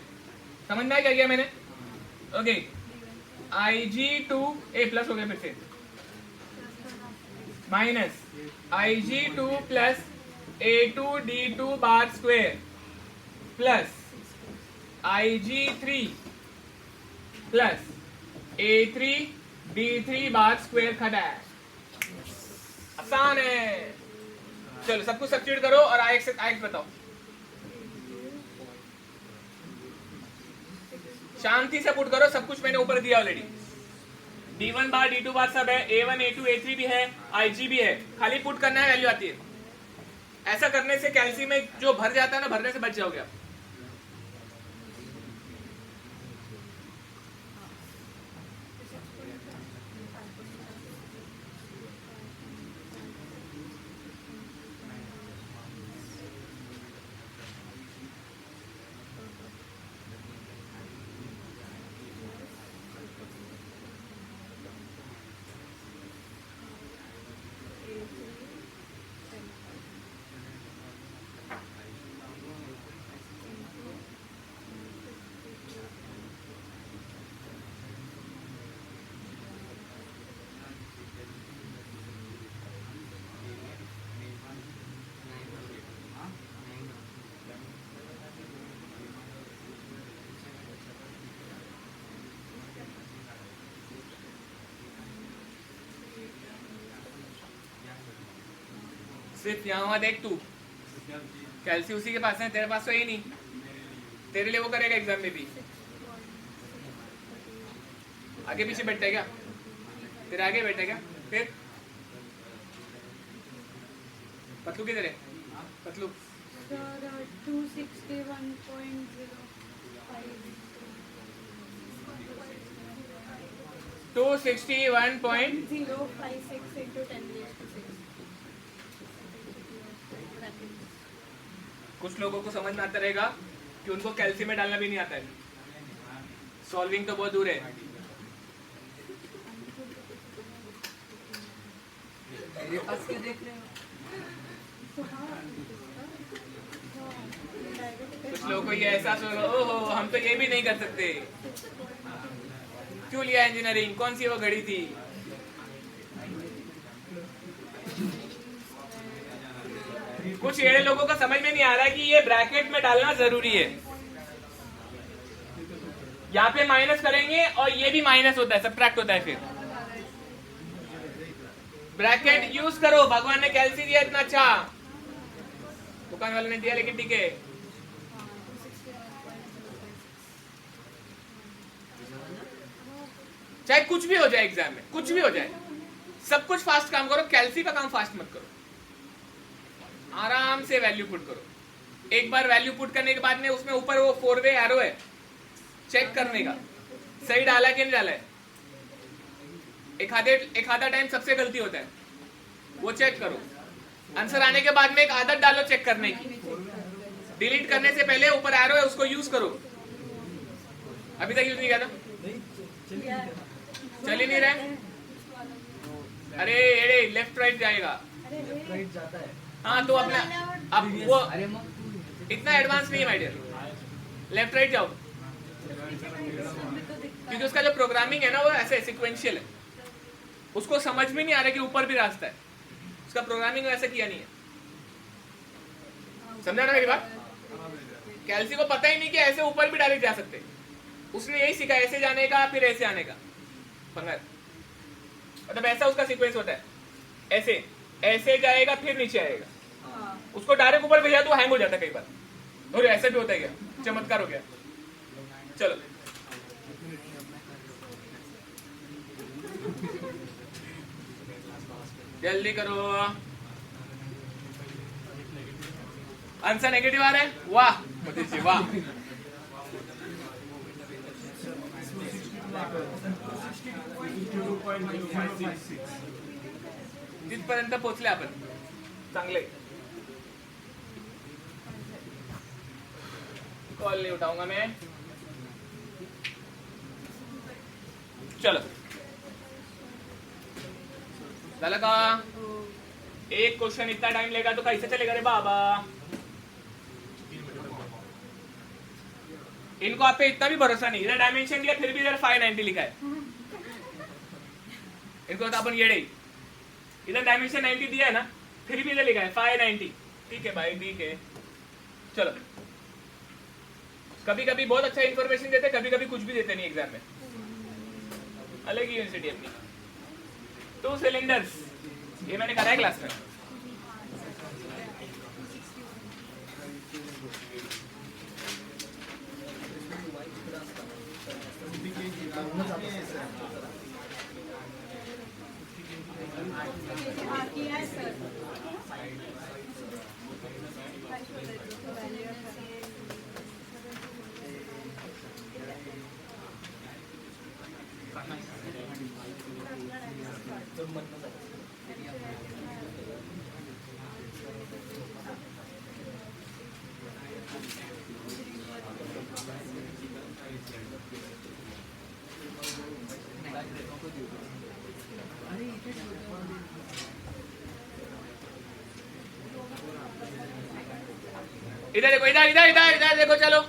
समझ में क्या किया मैंने? ओके, IG2 प्लस हो गया फिर से, minus IG2 plus A2 D2 bar square plus IG3 plus A3 D3 bar square खड़ा है। आसान है। चलो सब कुछ सब्स्टिट्यूट करो और Ix बताओ। शांति से पुट करो, सब कुछ मैंने ऊपर दिया ऑलरेडी। D1 बार D2 बार सब है, A1 A2 A3 भी है, IG भी है, खाली पुट करना है, वैल्यू आती है। ऐसा करने से कैल्शियम में जो भर जाता है ना, भरने से बच जाओगे आप। सिर्फ यहाँ देख, तू कैल्सी उसी के पास है, तेरे पास तो है ही नहीं। तेरे लिए वो करेगा एग्जाम में भी। आगे पीछे बैठता है क्या? तेरे आगे बैठा है क्या? फिर पतलू किधर है? पतलू 261.056 into 10⁻⁶. कुछ लोगों को समझ में आता रहेगा कि उनको कैल्शियम में डालना भी नहीं आता है, सॉल्विंग तो बहुत दूर है। मेरे पास क्या देख रहे हो? तो हाँ, कुछ लोगों को ये एहसास होगा, ओहो हम तो ये भी नहीं कर सकते, क्यों लिया इंजीनियरिंग, कौन सी वो घड़ी थी। कुछ ये लोगों को समझ में नहीं आ रहा है कि ये ब्रैकेट में डालना जरूरी है। यहाँ पे माइनस करेंगे और ये भी माइनस होता है, सब्ट्रैक्ट होता है। फिर ब्रैकेट यूज करो, भगवान ने कैल्सी दिया इतना अच्छा, दुकान वाले ने दिया, लेकिन ठीक है। चाहे कुछ भी हो जाए एग्जाम में, कुछ भी हो जाए, सब कुछ फास्ट काम करो, कैल्सी का काम फास्ट मत करो, आराम से वैल्यू पुट करो। एक बार वैल्यू पुट करने के बाद में उसमें ऊपर वो 4 वे एरो है, चेक करने का सही डाला कि नहीं डाला है। एक आधा टाइम सबसे गलती होता है, वो चेक करो। आंसर आने के बाद में एक आदत डालो चेक करने की, डिलीट करने से पहले ऊपर एरो है उसको यूज करो। अभी तक यूज नहीं किया था, चल ही नहीं रहा। अरे लेफ्ट राइट जाएगा, राइट जाता है। हाँ तो अपना अब वो अरे इतना एडवांस नहीं है माय डियर, लेफ्ट राइट जाओ, क्योंकि उसका जो प्रोग्रामिंग है ना वो ऐसे सिक्वेंशियल है, उसको समझ में नहीं आ रहा कि ऊपर भी रास्ता है, उसका प्रोग्रामिंग वैसे किया नहीं है। समझा ना मेरी बात? कैल्सी को पता ही नहीं कि ऐसे ऊपर भी डायरेक्ट जा सकते, उसने यही सीखा ऐसे जाने का फिर ऐसे आने का पंगा, मतलब ऐसा उसका सीक्वेंस होता है, ऐसे ऐसे जाएगा फिर नीचे आएगा, उसको डायरेक्ट ऊपर भेजा तो हैंग हो जाता है कई बार, और ऐसे भी होता है, क्या चमत्कार हो गया। चलो जल्दी करो, आंसर नेगेटिव आ रहा है, वाह मोदी जी वाह। तिथपर्यंत पोहोचले आपण, चांगले। कॉल नहीं उठाऊंगा मैं, चलो झालं का? एक क्वेश्चन इतना टाइम लेगा तो कैसे चलेगा रे बाबा। इनको आप पे इतना भी भरोसा नहीं, इधर डायमेंशन दिया फिर भी इधर 590 लिखा है, इनको तो अपन येड़े, इधर डायमेंशन 90 दिया है ना, फिर भी इधर लिखा है 590। ठीक है भाई ठीक है, चलो। कभी कभी बहुत अच्छा इंफॉर्मेशन देते, कभी कभी कुछ भी देते नहीं एग्जाम में, अलग ही यूनिवर्सिटी अपनी। 2 सिलेंडर्स, ये मैंने करा है क्लास में। इधर देखो, इधर इधर इधर इधर देखो, चलो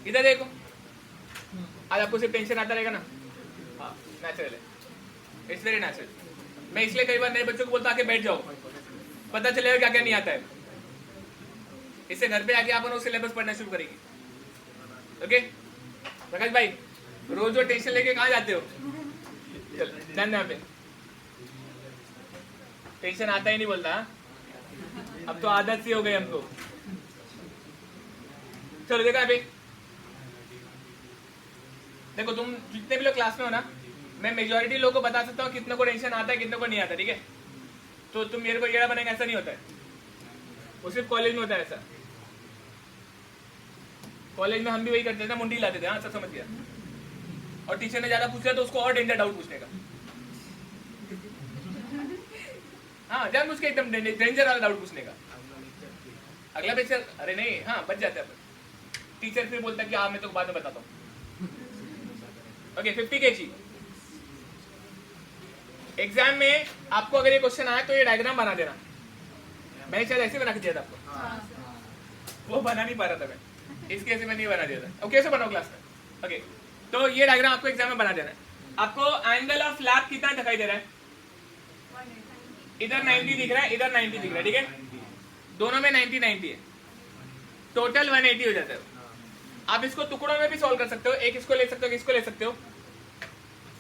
इधर देखो। आज आपको सिर्फ टेंशन आता रहेगा ना, हाँ नेचुरल है, इट्स वेरी नेचुरल। मैं इसलिए कई बार नए बच्चों को बोलता आके बैठ जाओ, पता चलेगा क्या क्या नहीं आता है, इससे घर पे आके अपन वो सिलेबस पढ़ना शुरू करेंगे। ओके प्रकाश भाई, रोज वो टेंशन लेके कहाँ जाते हो? चल ध्यान यहाँ पे, टेंशन आता ही नहीं बोलता, अब तो आदत सी हो गई हमको। चलो देखो अभी, देखो तुम जितने भी लोग क्लास में हो ना, मैं मेजॉरिटी लोगों को बता सकता हूँ कितने को टेंशन आता है कितने को नहीं आता, ठीक है? तो तुम मेरे को येड़ा बनेगा ऐसा नहीं होता है, वो सिर्फ कॉलेज में होता है ऐसा। कॉलेज में हम भी वही करते थे ना, मुंडी लाते थे, हाँ सब समझ गया। और टीचर ने ज्यादा पूछ लिया तो उसको और डेंजर डाउट पूछने का, हाँ जानबूझ के एकदम डेंजर वाला डाउट पूछने का। अगला पिक्चर, अरे नहीं, हाँ बच जाता है। टीचर फिर बोलता है कि हाँ मैं तो बाद में बताता हूँ। Okay 50 kg। एग्जाम में आपको अगर ये क्वेश्चन आए तो ये डायग्राम बना देना। मैंने शायद ऐसे बना के दिया था आपको, वो बना नहीं पा रहा था मैं, इस केस में नहीं बना दिया था। ओके कैसे बनाओ क्लास में? ओके तो ये डायग्राम आपको एग्जाम में बना देना है। आपको एंगल ऑफ लैप कितना दिखाई दे रहा है? इधर 90 दिख रहा है, इधर 90 दिख रहा है, ठीक है? दोनों में 90 90 है, टोटल 180 हो जाता है। आप इसको टुकड़ों में भी सॉल्व कर सकते हो, एक इसको ले सकते हो, इसको ले सकते हो,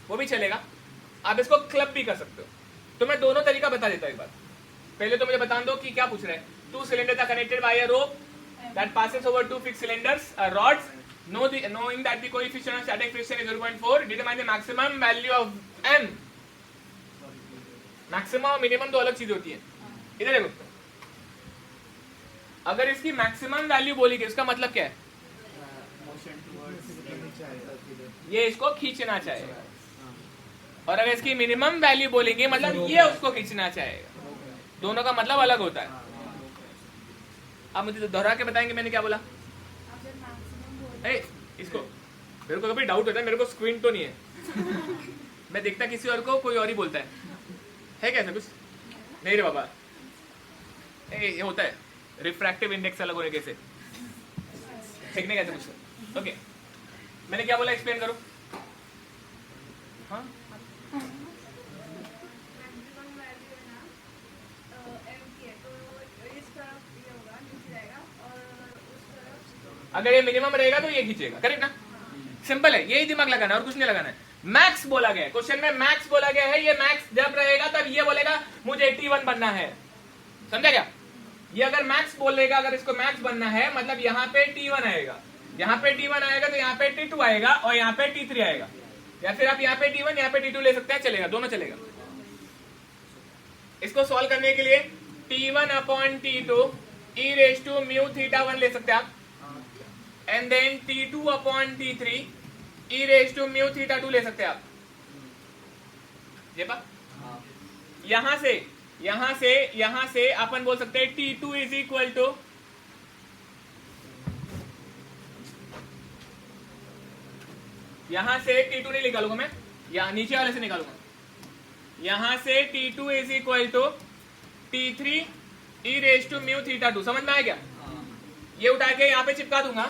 वो भी चलेगा। आप इसको क्लब भी कर सकते हो। तो मैं दोनों तरीका बता देता हूं एक बार। पहले तो मुझे बता दो कि क्या पूछ रहे हैं। 2 cylinders are connected by a rope that passes over 2 fixed cylinders rods. Knowing that the coefficient of static friction is 0.4, determine the maximum value of m. Maximum और मिनिमम दो अलग चीजें होती है। इधर देखो, अगर इसकी मैक्सिमम वैल्यू बोली गई उसका मतलब क्या है? ये इसको खींचना चाहेगा। और अगर इसकी मिनिमम वैल्यू बोलेंगे मतलब ये उसको खींचना चाहेगा। दोनों का मतलब अलग होता है। आप मुझे दोहरा के बताएंगे मैंने क्या बोला? इसको मेरे को कभी डाउट होता है, मेरे को स्क्रीन तो नहीं है मैं देखता किसी और को, कोई और ही बोलता है क्या ऐसा कुछ? नहीं रे बाबा, ये होता है रिफ्रैक्टिव इंडेक्स अलग होने कैसे देखने कैसे कुछ। ओके मैंने क्या बोला, एक्सप्लेन करो। हाँ अगर ये मिनिमम रहेगा तो ये खींचेगा, करेक्ट ना? सिंपल है, यही दिमाग लगाना है और कुछ नहीं लगाना है। मैक्स बोला गया है क्वेश्चन में, मैक्स बोला गया है। ये मैक्स जब रहेगा तब ये बोलेगा मुझे T1 बनना है, समझा क्या? ये अगर मैक्स बोलेगा, अगर इसको मैक्स बनना है मतलब यहाँ पे T1 आएगा, यहाँ पे T1 आएगा तो यहाँ पे T2 आएगा और यहाँ पे T3 आएगा। या फिर आप यहाँ पे T1 यहाँ पे T2 ले सकते हैं, चलेगा, दोनों चलेगा। इसको सॉल्व करने के लिए T1 upon T2 e raise to mu theta 1 ले सकते हैं आप, and then T2 upon T3 e raise to mu theta 2 ले सकते हैं आप। ये पा यहां से अपन बोल सकते हैं T2 इज इक्वल टू यहां से T2 नहीं निकालूंगा मैं, यहां नीचे वाले से निकालूंगा। यहां से T2 is equal to T3 e raise to mu theta 2। समझ में आया क्या? ये उठा के यहां पे चिपका दूंगा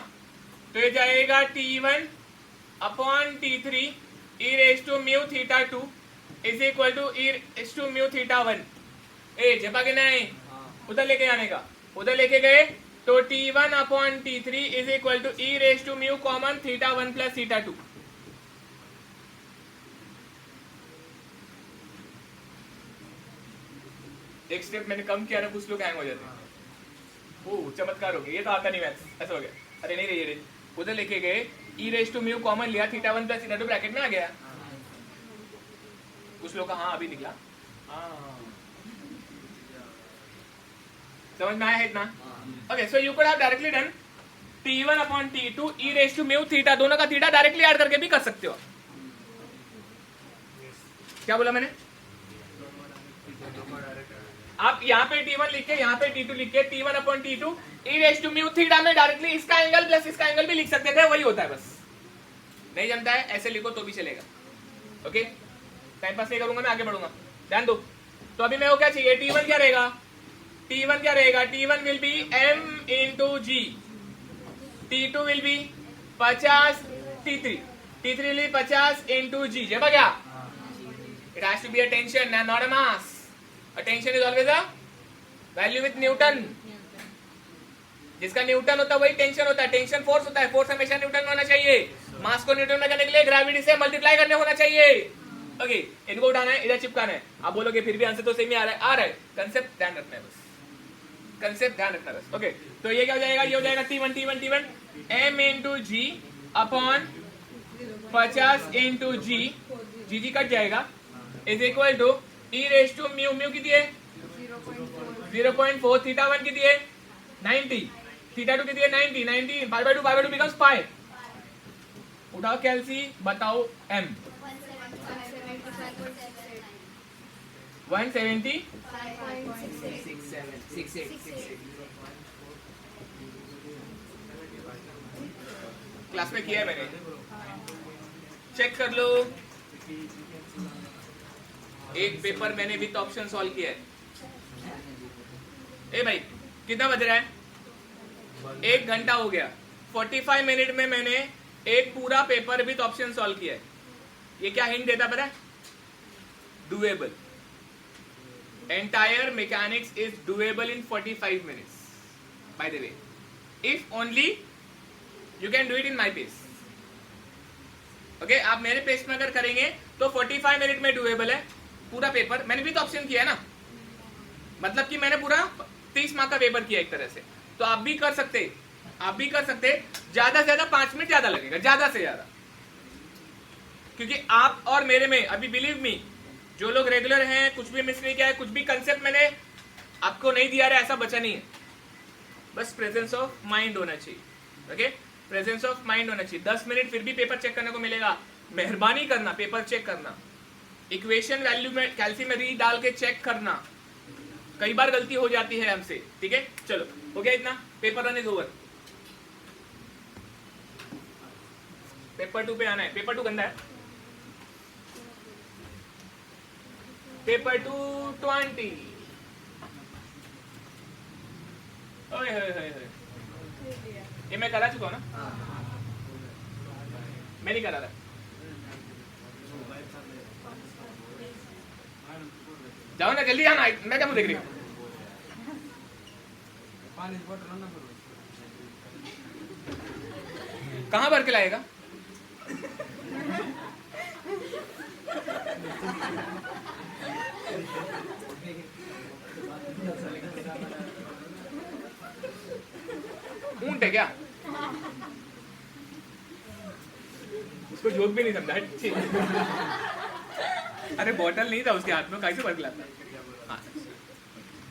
तो ये जाएगा T1 upon T3 e raise to mu theta 2 is equal to e raise to mu theta 1। जपा के नहीं, उधर लेके आने का, उधर लेके गए तो T1 upon T3 is equal to e raise to mu common theta 1 plus theta 2। एक स्टेप मैंने कम किया ना, कुछ लोग हैंग हो जाते हैं। ओह चमत्कार हो गया, ये तो आता नहीं मैथ्स, ऐसा हो गया। अरे नहीं रे, उधर लेके गए e raise to mu common लिया, थीटा 1 प्लस थीटा 2 ब्रैकेट में आ गया। कुछ लोग का हाँ अभी निकला, समझ में आया है इतना? Okay so you could have directly done T1 upon T2 e raise to mu theta, दोनों का थीटा डायरेक्टली ऐड करके भी कर सकते हो। क्या बोला मैंने? आप यहाँ पे T1 लिख के यहाँ पे T2 लिख के T1 upon T2 e raise to mu theta में डायरेक्टली इसका एंगल प्लस इसका एंगल भी लिख सकते थे, वही होता है। बस नहीं जमता है ऐसे लिखो तो भी चलेगा। ओके टाइम पास नहीं करूंगा मैं, आगे बढ़ूंगा, ध्यान दो। तो अभी मेरे को क्या चाहिए? T1 क्या रहेगा? T1 क्या रहेगा? T1 will be m into g, T2 will be 50, T3 will be 50 into g. जब क्या? It has to be a tension and not a mass. A tension is always a value with Newton. जिसका Newton होता है वही tension होता है। Tension force होता है, फोर्स हमेशा न्यूटन में होना चाहिए। मास को न्यूटन में करने के लिए ग्रेविटी से मल्टीप्लाई करने होना चाहिए। ओके इनको उठाना है, इधर चिपकाना है। आप बोलोगे फिर भी आंसर तो सेम ही आ रहा है। कंसेप्ट ध्यान रखना है, बस कंसेप्ट ध्यान रखना बस। ओके तो ये क्या हो जाएगा? ये हो जाएगा T1 m into g upon 50 into g cut जाएगा is equal to e raise to mu, mu कितनी है? 0.4, थीटा 1 कितनी है? 90, थीटा 2 कितनी है? 90 पाई बाय 2 बिकम्स पाई। उठाओ कैलसी, बताओ m 170 क्लास में किया है मैंने, चेक कर लो। एक पेपर मैंने विथ ऑप्शन सॉल्व किया है। ए भाई कितना बज रहा है? 1 घंटा हो गया। 45 मिनट में मैंने एक पूरा पेपर विथ ऑप्शन सॉल्व किया है। ये क्या हिंट देता पता है? Doable. Entire mechanics is doable in 45 minutes by the way, if only you can do it in my pace. Okay, आप मेरे पेस में अगर करेंगे तो 45 मिनट में डुएबल है पूरा पेपर। मैंने भी तो ऑप्शन किया है ना, मतलब कि मैंने पूरा 30 मार्क का पेपर किया एक तरह से। तो आप भी कर सकते, आप भी कर सकते। ज्यादा से ज्यादा 5 मिनट ज्यादा लगेगा, ज्यादा से ज्यादा, क्योंकि आप और मेरे में अभी बिलीव मी, जो लोग रेगुलर हैं, कुछ भी मिस नहीं किया है, कुछ भी कंसेप्ट मैंने आपको नहीं दिया है, ऐसा बचा नहीं है। बस प्रेजेंस ऑफ माइंड होना चाहिए। ओके, प्रेजेंस ऑफ माइंड होना चाहिए। 10 मिनट फिर भी पेपर चेक करने को मिलेगा। मेहरबानी करना पेपर चेक करना, इक्वेशन वैल्यू में कैल्शियम री डाल के चेक करना। कई बार गलती हो जाती है हमसे, ठीक है। चलो हो गया इतना, paper run is over. Paper 2 पे आना है। पेपर 2 गंदा है। पेपर 2 20। ओए होए होए होए, ये मैं करा चुका हूँ ना, मैं नहीं करा था। जाओ ना जल्दी, आना, मैं क्या मुंह देख रही हूँ। कहाँ भर के लाएगा? ऊंट है क्या? उसको जोक भी नहीं समझा। अरे बॉटल नहीं था उसके हाथ में, कैसे भर के लाता?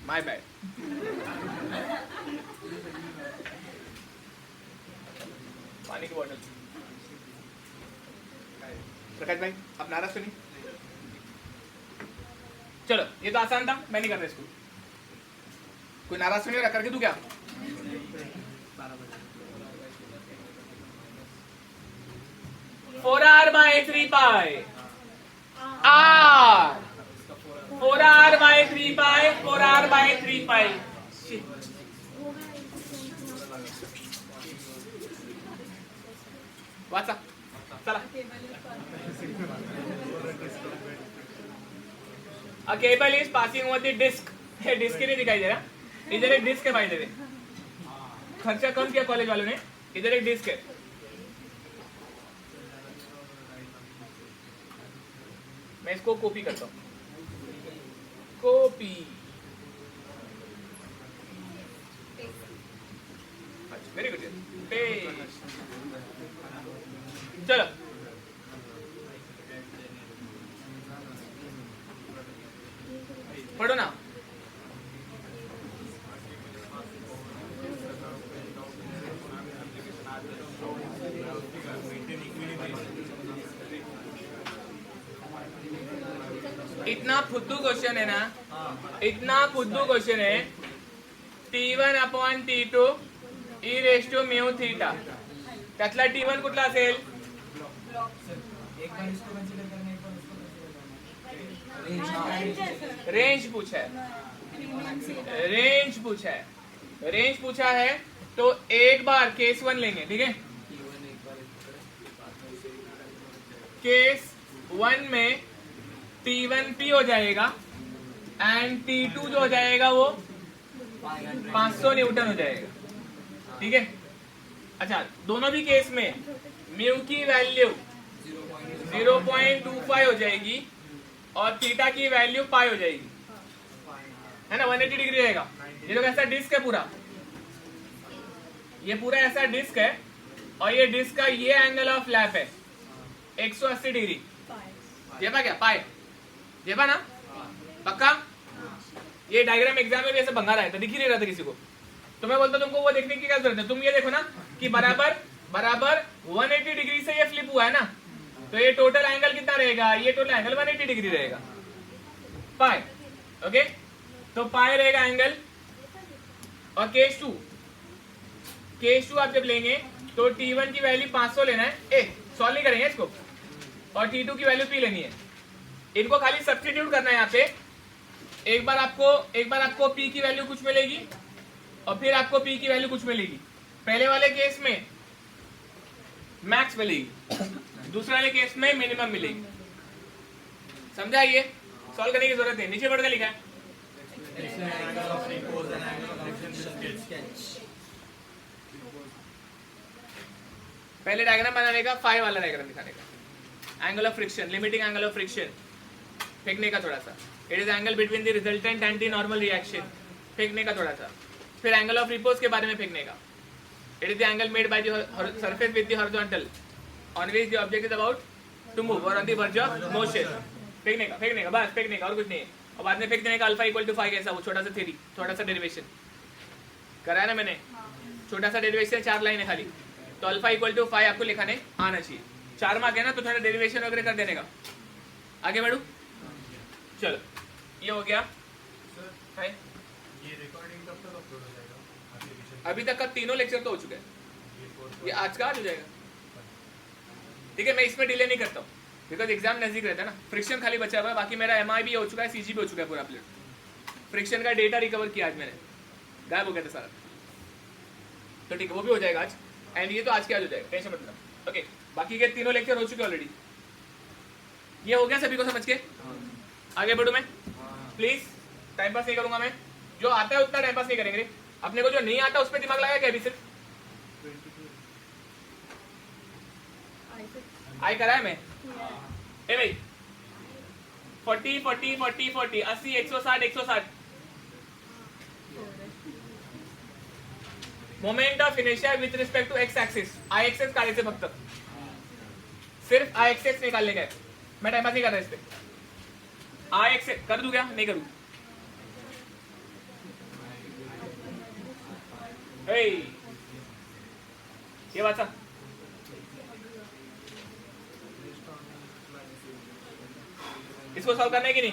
My bad. पानी की बॉटल। प्रकाश भाई आप नाराज तो नहीं? चलो ये तो आसान था, मैं नहीं कर रहा इसको। कोई नाराज तो नहीं हो रहा? करके तू क्या? 4r by 3 pi r 4r by 3 pi 4r by 3 pi। वाचा चला। A cable is passing over the disc। ये डिस्क ही नहीं दिखाई दे रहा, इधर एक डिस्क है भाई। दे खर्चा कम किया कॉलेज वालों ने। इधर एक डिस्क है, मैं इसको कॉपी करता हूँ। Copy, very good. चलो पढ़ो ना। इतना फुद्दू क्वेश्चन है ना, इतना फुद्दू क्वेश्चन है। T1/T2 e⁻μθ, त्यातला T1 कुठला असेल? रेंज पूछा है, रेंज पूछा है, रेंज पूछा है। तो एक बार केस 1 लेंगे, ठीक है। केस 1 में T1P हो जाएगा एंड T2 जो हो जाएगा वो 500 न्यूटन हो जाएगा, ठीक है। अच्छा, दोनों भी केस में म्यू की वैल्यू 0.25 हो जाएगी और थीटा की वैल्यू पाई हो जाएगी, है ना। 180 डिग्री रहेगा। ये तो ऐसा डिस्क है पूरा, ये पूरा ऐसा डिस्क है और ये डिस्क का ये एंगल ऑफ लैप है 180 डिग्री। जेबा क्या पाए? जेबा ना पक्का? ये डायग्राम एग्जाम में भी ऐसे भंगा रहा है, तो दिख ही नहीं रहा था किसी को। तो मैं बोलता तुमको वो देखने की क्या जरूरत है, तुम ये देखो ना कि बराबर बराबर 180 डिग्री से ये फ्लिप हुआ है ना, तो ये टोटल एंगल कितना रहेगा? ये टोटल एंगल 180 डिग्री रहेगा, पाई। ओके, तो पाई रहेगा एंगल। और केस 2 आप जब लेंगे तो T1 की वैल्यू 500 लेना है, सॉल्व नहीं करेंगे इसको, और T2 की वैल्यू P लेनी है। इनको खाली सब्स्टिट्यूट करना है यहाँ पे। एक बार आपको P की वैल्यू कुछ मिलेगी और फिर आपको P की वैल्यू कुछ मिलेगी। पहले वाले केस में मैक्स मिलेगी, दूसरे वाले केस में मिनिमम मिलेगी। समझा? ये सॉल्व करने की जरूरत है, नीचे पढ़ के लिखा है। पहले डायग्राम बनाने का, फाई वाला डायग्राम दिखाने का। Angle of friction, limiting angle of friction, फेंकने का थोड़ा सा। It is angle between the resultant and the normal reaction, फेंकने का थोड़ा सा। फिर एंगल ऑफ रिपोज के बारे में फेंकने का। It is the angle made by the surface with the horizontal on which the object is about to move or on the verge of motion. फेंकने का बस, फेंकने का और कुछ नहीं है। और बाद में फेंक देने का अल्फा इक्वल टू फाई, कैसा वो छोटा सा थ्योरी, छोटा सा डेरिवेशन कराया ना मैंने, छोटा सा डेरिवेशन, 4 लाइन है खाली। तो अल्फा इक्वल टू फाई आपको लिखाने आना चाहिए। 4 मार्क है ना, तो थोड़ा डेरिवेशन वगैरह कर देने का। आगे बढ़ू, चलो ये हो गया है। ये रिकॉर्डिंग कब तक अपलोड हो जाएगा? अभी तक का तीनों लेक्चर तो हो चुके हैं, ये आज का आज हो जाएगा। ठीक है, मैं इसमें डिले नहीं करता हूँ बिकॉज एग्जाम नजदीक रहता है ना। फ्रिक्शन खाली बचा हुआ है, बाकी मेरा MI भी हो चुका है, CG भी हो चुका है पूरा अपलोड। फ्रिक्शन का डेटा रिकवर किया आज मैंने, गायब हो गया था सारा। तो ठीक है, वो भी हो जाएगा आज, एंड ये तो आज के आज हो जाएगा, टेंशन मत लो। ओके, बाकी के तीनों लेक्चर हो चुके ऑलरेडी। ये हो गया सभी को समझ के? आगे बढ़ू मैं, प्लीज टाइम पास नहीं करूंगा मैं। जो आता है उतना टाइम पास नहीं करेंगे। अपने को जो नहीं आता उस पर दिमाग लगाया क्या अभी? सिर्फ आई कराया मैं। ए भाई 40 40 40 40 80 160 160 moment of inertia with respect to x axis. I axis काढायचे फक्त, सिर्फ आई एक्सिस निकालने का है। मैं टाइम पास नहीं कर रहा इस पे। आई एक्सिस कर दूं क्या? नहीं करूं। ये बात सा इसको सॉल्व करना है कि नहीं?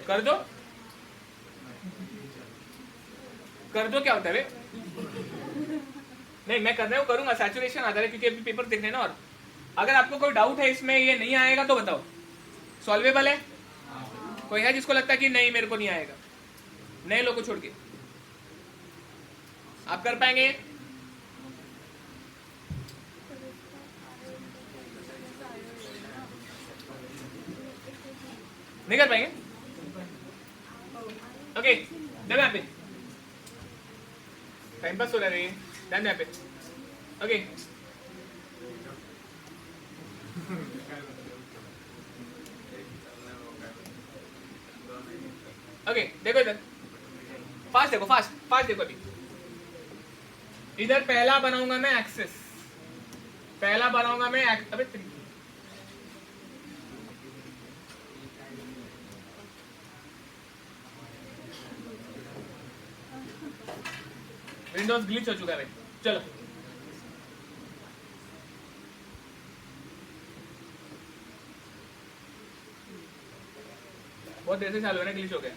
कर दो, कर दो। क्या होता है वे? नहीं, मैं करने को करूंगा, सैचुरेशन आधार है, क्योंकि अभी पेपर देखने ना। और अगर आपको कोई डाउट है इसमें, ये नहीं आएगा तो बताओ। सॉल्वेबल है? कोई है जिसको लगता है कि नहीं मेरे को नहीं आएगा? नए लोगों को छोड़ के आप कर पाएंगे? नहीं कर पाएंगे? ओके, ध्यान यहाँ पे, टाइम पास हो रहा है, ध्यान यहाँ पे। ओके, ओके देखो इधर, फास्ट देखो, फास्ट देखो। अभी इधर पहला बनाऊंगा मैं एक्सेस, पहला बनाऊंगा मैं अबे विंडोज ग्लिच हो चुका है भाई। चलो बहुत देर से चालू है ना, ग्लिच हो गया।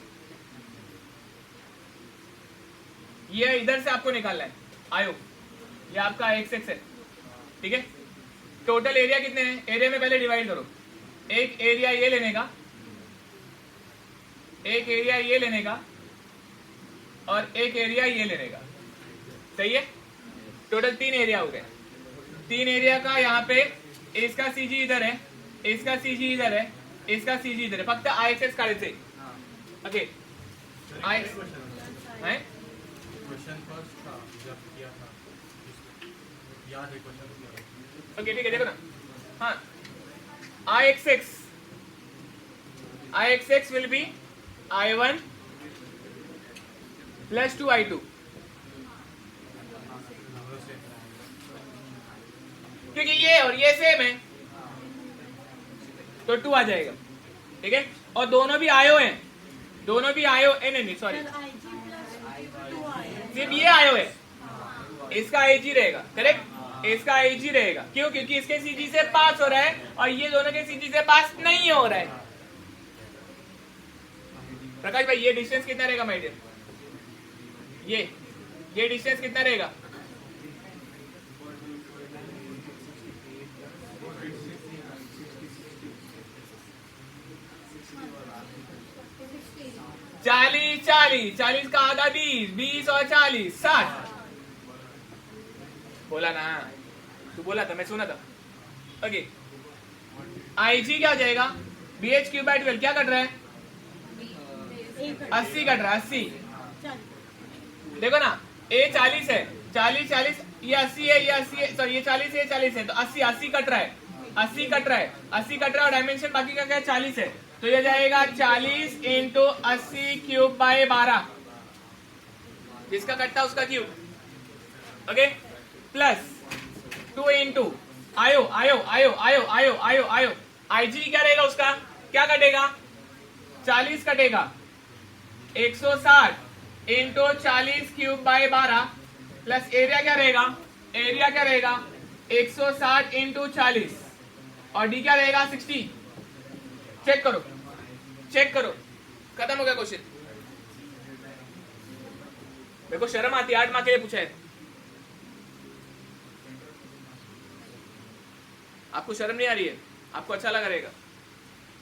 ये इधर से आपको निकालना है आयो, ये आपका एक्स है। ठीक है, टोटल एरिया कितने हैं? एरिया में पहले डिवाइड करो। एक एरिया ये लेने का, एक एरिया ये लेने का, और एक एरिया ये लेने का। सही है, टोटल 3 एरिया हो गए। 3 एरिया का यहाँ पे इसका CG इधर है, इसका CG इधर है, इसका CG इधर है। फक्त IXS काढायचे। ओके, क्वेश्चन फर्स्ट था जब किया था, याद है क्वेश्चन? ओके ठीक है, देखो ना। हाँ, IXX will be I1 plus 2I2, क्योंकि ये और ये सेम है तो 2 आ जाएगा। ठीक है, और दोनों भी आयो हैं, दोनों भी आयो नहीं सॉरी, सिर्फ ये आयो है, इसका AG रहेगा। करेक्ट, इसका AG रहेगा। क्यों? क्योंकि इसके CG से पास हो रहा है और ये दोनों के CG से पास नहीं हो रहा है। प्रकाश भाई, ये डिस्टेंस कितना रहेगा माय डियर? ये डिस्टेंस कितना रहेगा? 40 40, 40 का आधा 20, 20 और 40 60। बोला ना, तू बोला था, मैं सुना था। ओके, IG क्या हो जाएगा? BH क्यूब बाय 12 क्या कट रहा है? 80 कट रहा है, 80। देखो ना, A 40 है, 40 40, ये 80 है, ये 80 है, सॉरी ये 40 है, ये 40 है, तो 80 80 कट रहा है, 80 कट रहा है, 80 कट रहा है, और डायमेंशन बाकी का क्या है? 40 है, तो ये जाएगा 40 इंटू 80 क्यूब बाय 12, जिसका कटता है उसका क्यूब। ओके, प्लस 2 इंटू आयो आयो आयो आयो आयो आयो आयो, IG क्या रहेगा उसका? क्या कटेगा? 40 कटेगा, 160 into 40 cube by 12, plus area क्या रहेगा? एरिया क्या रहेगा? 160 इंटू 40, और डी क्या रहेगा? 60। चेक करो, चेक करो, खत्म हो गया क्वेश्चन। मेरे को शर्म आती है, 8 मार्क के लिए पूछा है। आपको शर्म नहीं आ रही है? आपको अच्छा लगा रहेगा?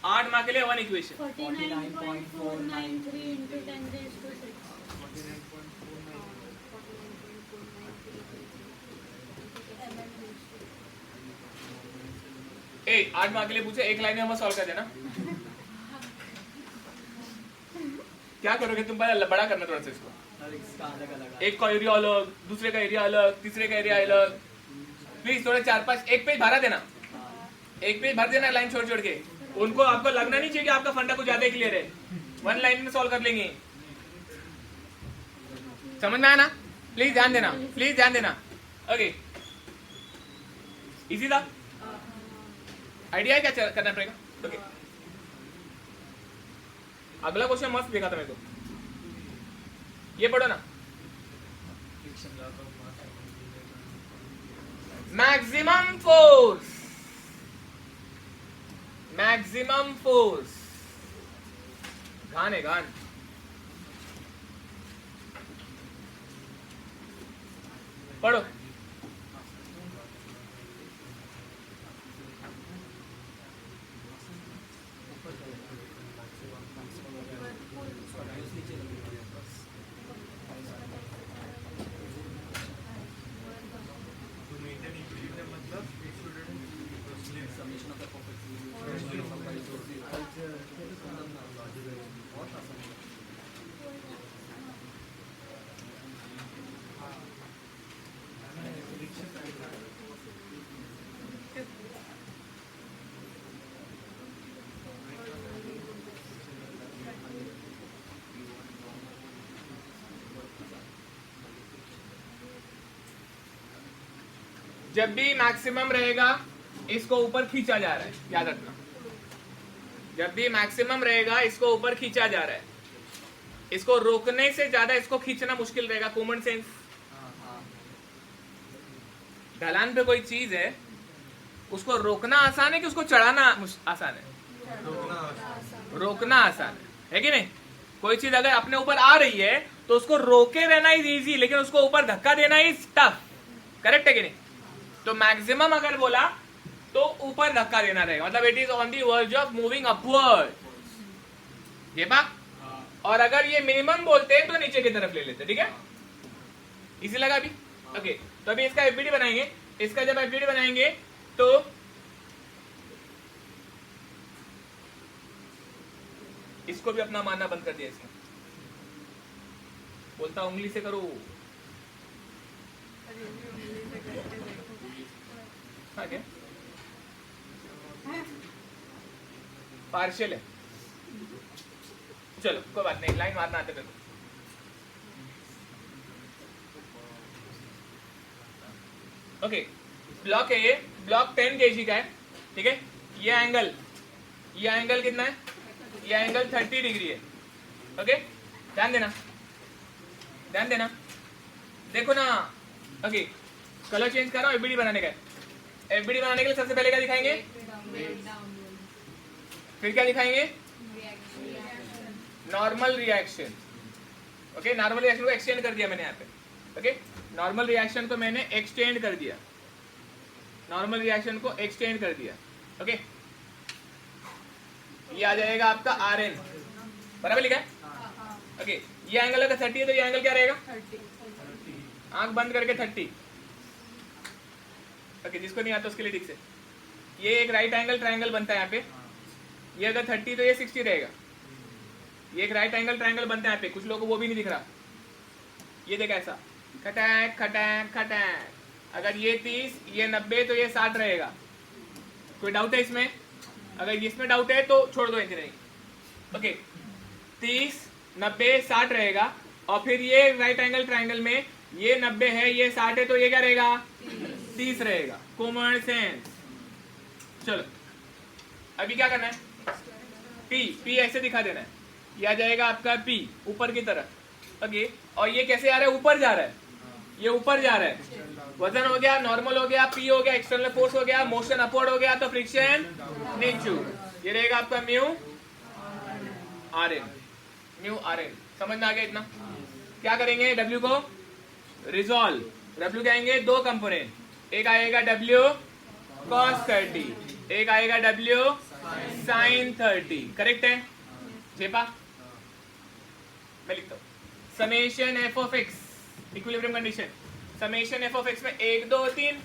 8 मार्क के लिए 1 equation. 49.493 into 10 raised to 6. 8 mark के लिए पूछे, एक लाइन में हम सॉल्व कर देना। क्या करोगे तुम? पहले बड़ा करना थोड़ा सा इसको, हर इसका अलग अलग एक का एरिया अलग, दूसरे का एरिया अलग, तीसरे का एरिया अलग। प्लीज थोड़ा 4-5 एक पेज भरा देना, एक पेज भर देना लाइन छोड़ छोड़ के। उनको आपको लगना नहीं चाहिए कि आपका फंडा कुछ ज्यादा क्लियर है, 1 लाइन में सॉल्व कर लेंगे। समझ में आया ना? प्लीज ध्यान देना, प्लीज ध्यान देना। ओके, इजी था? आइडिया है क्या करना पड़ेगा? ओके, अगला क्वेश्चन मस्त देखा था मेरे को, ये पढ़ो ना। मैक्सिमम फोर्स, मैक्सिमम फोर्स, घान है घान। पढ़ो। जब भी मैक्सिमम रहेगा इसको ऊपर खींचा जा रहा है, याद रखना। जब भी मैक्सिमम रहेगा इसको ऊपर खींचा जा रहा है, इसको रोकने से ज्यादा इसको खींचना मुश्किल रहेगा। Common sense. ढलान पे कोई चीज है, उसको रोकना आसान है कि उसको चढ़ाना आसान है? रोकना आसान है कि नहीं? कोई चीज अगर अपने ऊपर आ रही है तो उसको रोके रहना इज इजी, लेकिन उसको ऊपर धक्का देना इज टफ। करेक्ट है कि नहीं? तो मैक्सिमम अगर बोला तो ऊपर धक्का देना रहेगा, मतलब it is on the verge of moving upward. ये बात। और अगर ये मिनिमम बोलते हैं तो नीचे की तरफ ले लेते। ठीक है, इसी लगा अभी? ओके, तो अभी इसका एफबीडी बनाएंगे। इसका जब एफबीडी बनाएंगे तो इसको भी अपना मानना बंद कर दिया इसने। बोलता उंगली से करो। आगे पार्शियल है, चलो कोई बात नहीं, लाइन मारना आते मेरे को। ओके, ब्लॉक है ये, ब्लॉक 10 kg का है। ठीक है, ये एंगल कितना है? ये एंगल 30 डिग्री है। ओके, ध्यान देना, ध्यान देना, देखो ना। ओके, कलर चेंज कर रहा हूं, एफबीडी बनाने का है। एफबीडी बनाने के लिए सबसे पहले क्या दिखाएंगे? फिर क्या दिखाएंगे? Normal reaction. Okay, normal reaction को एक्सटेंड कर दिया मैंने यहाँ पे। ओके, नॉर्मल रिएक्शन को मैंने एक्सटेंड कर दिया, नॉर्मल रिएक्शन को एक्सटेंड कर दिया। ओके, ये आ जाएगा आपका Rn। बराबर लिखा है? ओके, ये एंगल अगर 30 है तो ये एंगल क्या रहेगा? 30. आंख बंद करके 30. ओके, जिसको नहीं आता उसके लिए ठीक से, ये एक राइट एंगल ट्रायंगल बनता है यहाँ पे. ये अगर 30 तो ये 60 रहेगा. ये एक राइट एंगल ट्रायंगल बनता है यहाँ पे. कुछ लोगों को वो भी नहीं दिख रहा. ये देखा ऐसा खटैक खटैक खटैक. अगर ये 30 ये 90 तो ये 60 रहेगा. कोई डाउट है इसमें? अगर इसमें डाउट है तो छोड़ दो इंजीनियरिंग. ओके, 30 90 60 रहेगा. और फिर ये राइट एंगल ट्रायंगल में ये 90 है ये 60 है तो ये क्या रहेगा? 30 रहेगा. Common sense. चलो अभी क्या करना है? पी ऐसे दिखा देना है. ये आ जाएगा आपका पी ऊपर की तरफ. ओके, और ये कैसे आ रहा है? ऊपर जा रहा है. ये ऊपर जा रहा है. वजन हो गया, नॉर्मल हो गया, पी हो गया, एक्सटर्नल फोर्स हो गया, मोशन अपवर्ड हो गया, तो फ्रिक्शन नीचे. ये रहेगा आपका mu are n. Mu are n. समझ में आ गया इतना? क्या करेंगे? डब्ल्यू को रिजॉल्व. डब्ल्यू कहेंगे दो कंपोनेंट. एक आएगा डब्ल्यू cos 30, एक आएगा डब्ल्यू sin 30. करेक्ट है? जेपा मैं लिखता हूं. Summation F of X equilibrium condition. Summation F of X में 1 2 3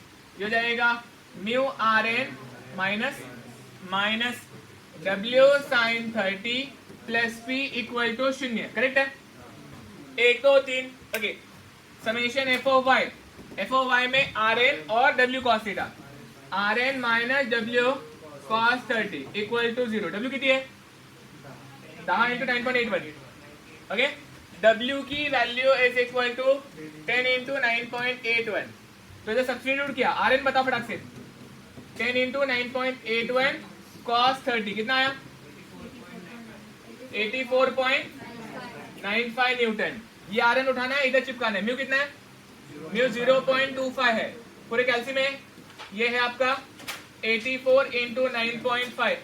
हो जाएगा mu are N minus W sine 30 plus P equal to 0. Correct है? 1 2 3. Okay, summation F of Y में आर एन और W cos theta. R N minus W cos 30 equal to 0. W कितनी है? 10 into 9.81. Okay, W की value is equal to 10 into 9.81. तो इधर substitute किया. Are N बता फटाक से. 10 इंटू 9.81 कॉस 30 कितना आया? 84.95 न्यूटन. ये आर एन उठाना है, इधर चिपकाना है. म्यू कितना है? म्यू 0.25 है. पूरे कैल्सी में ये है आपका 84 इंटू 9.5.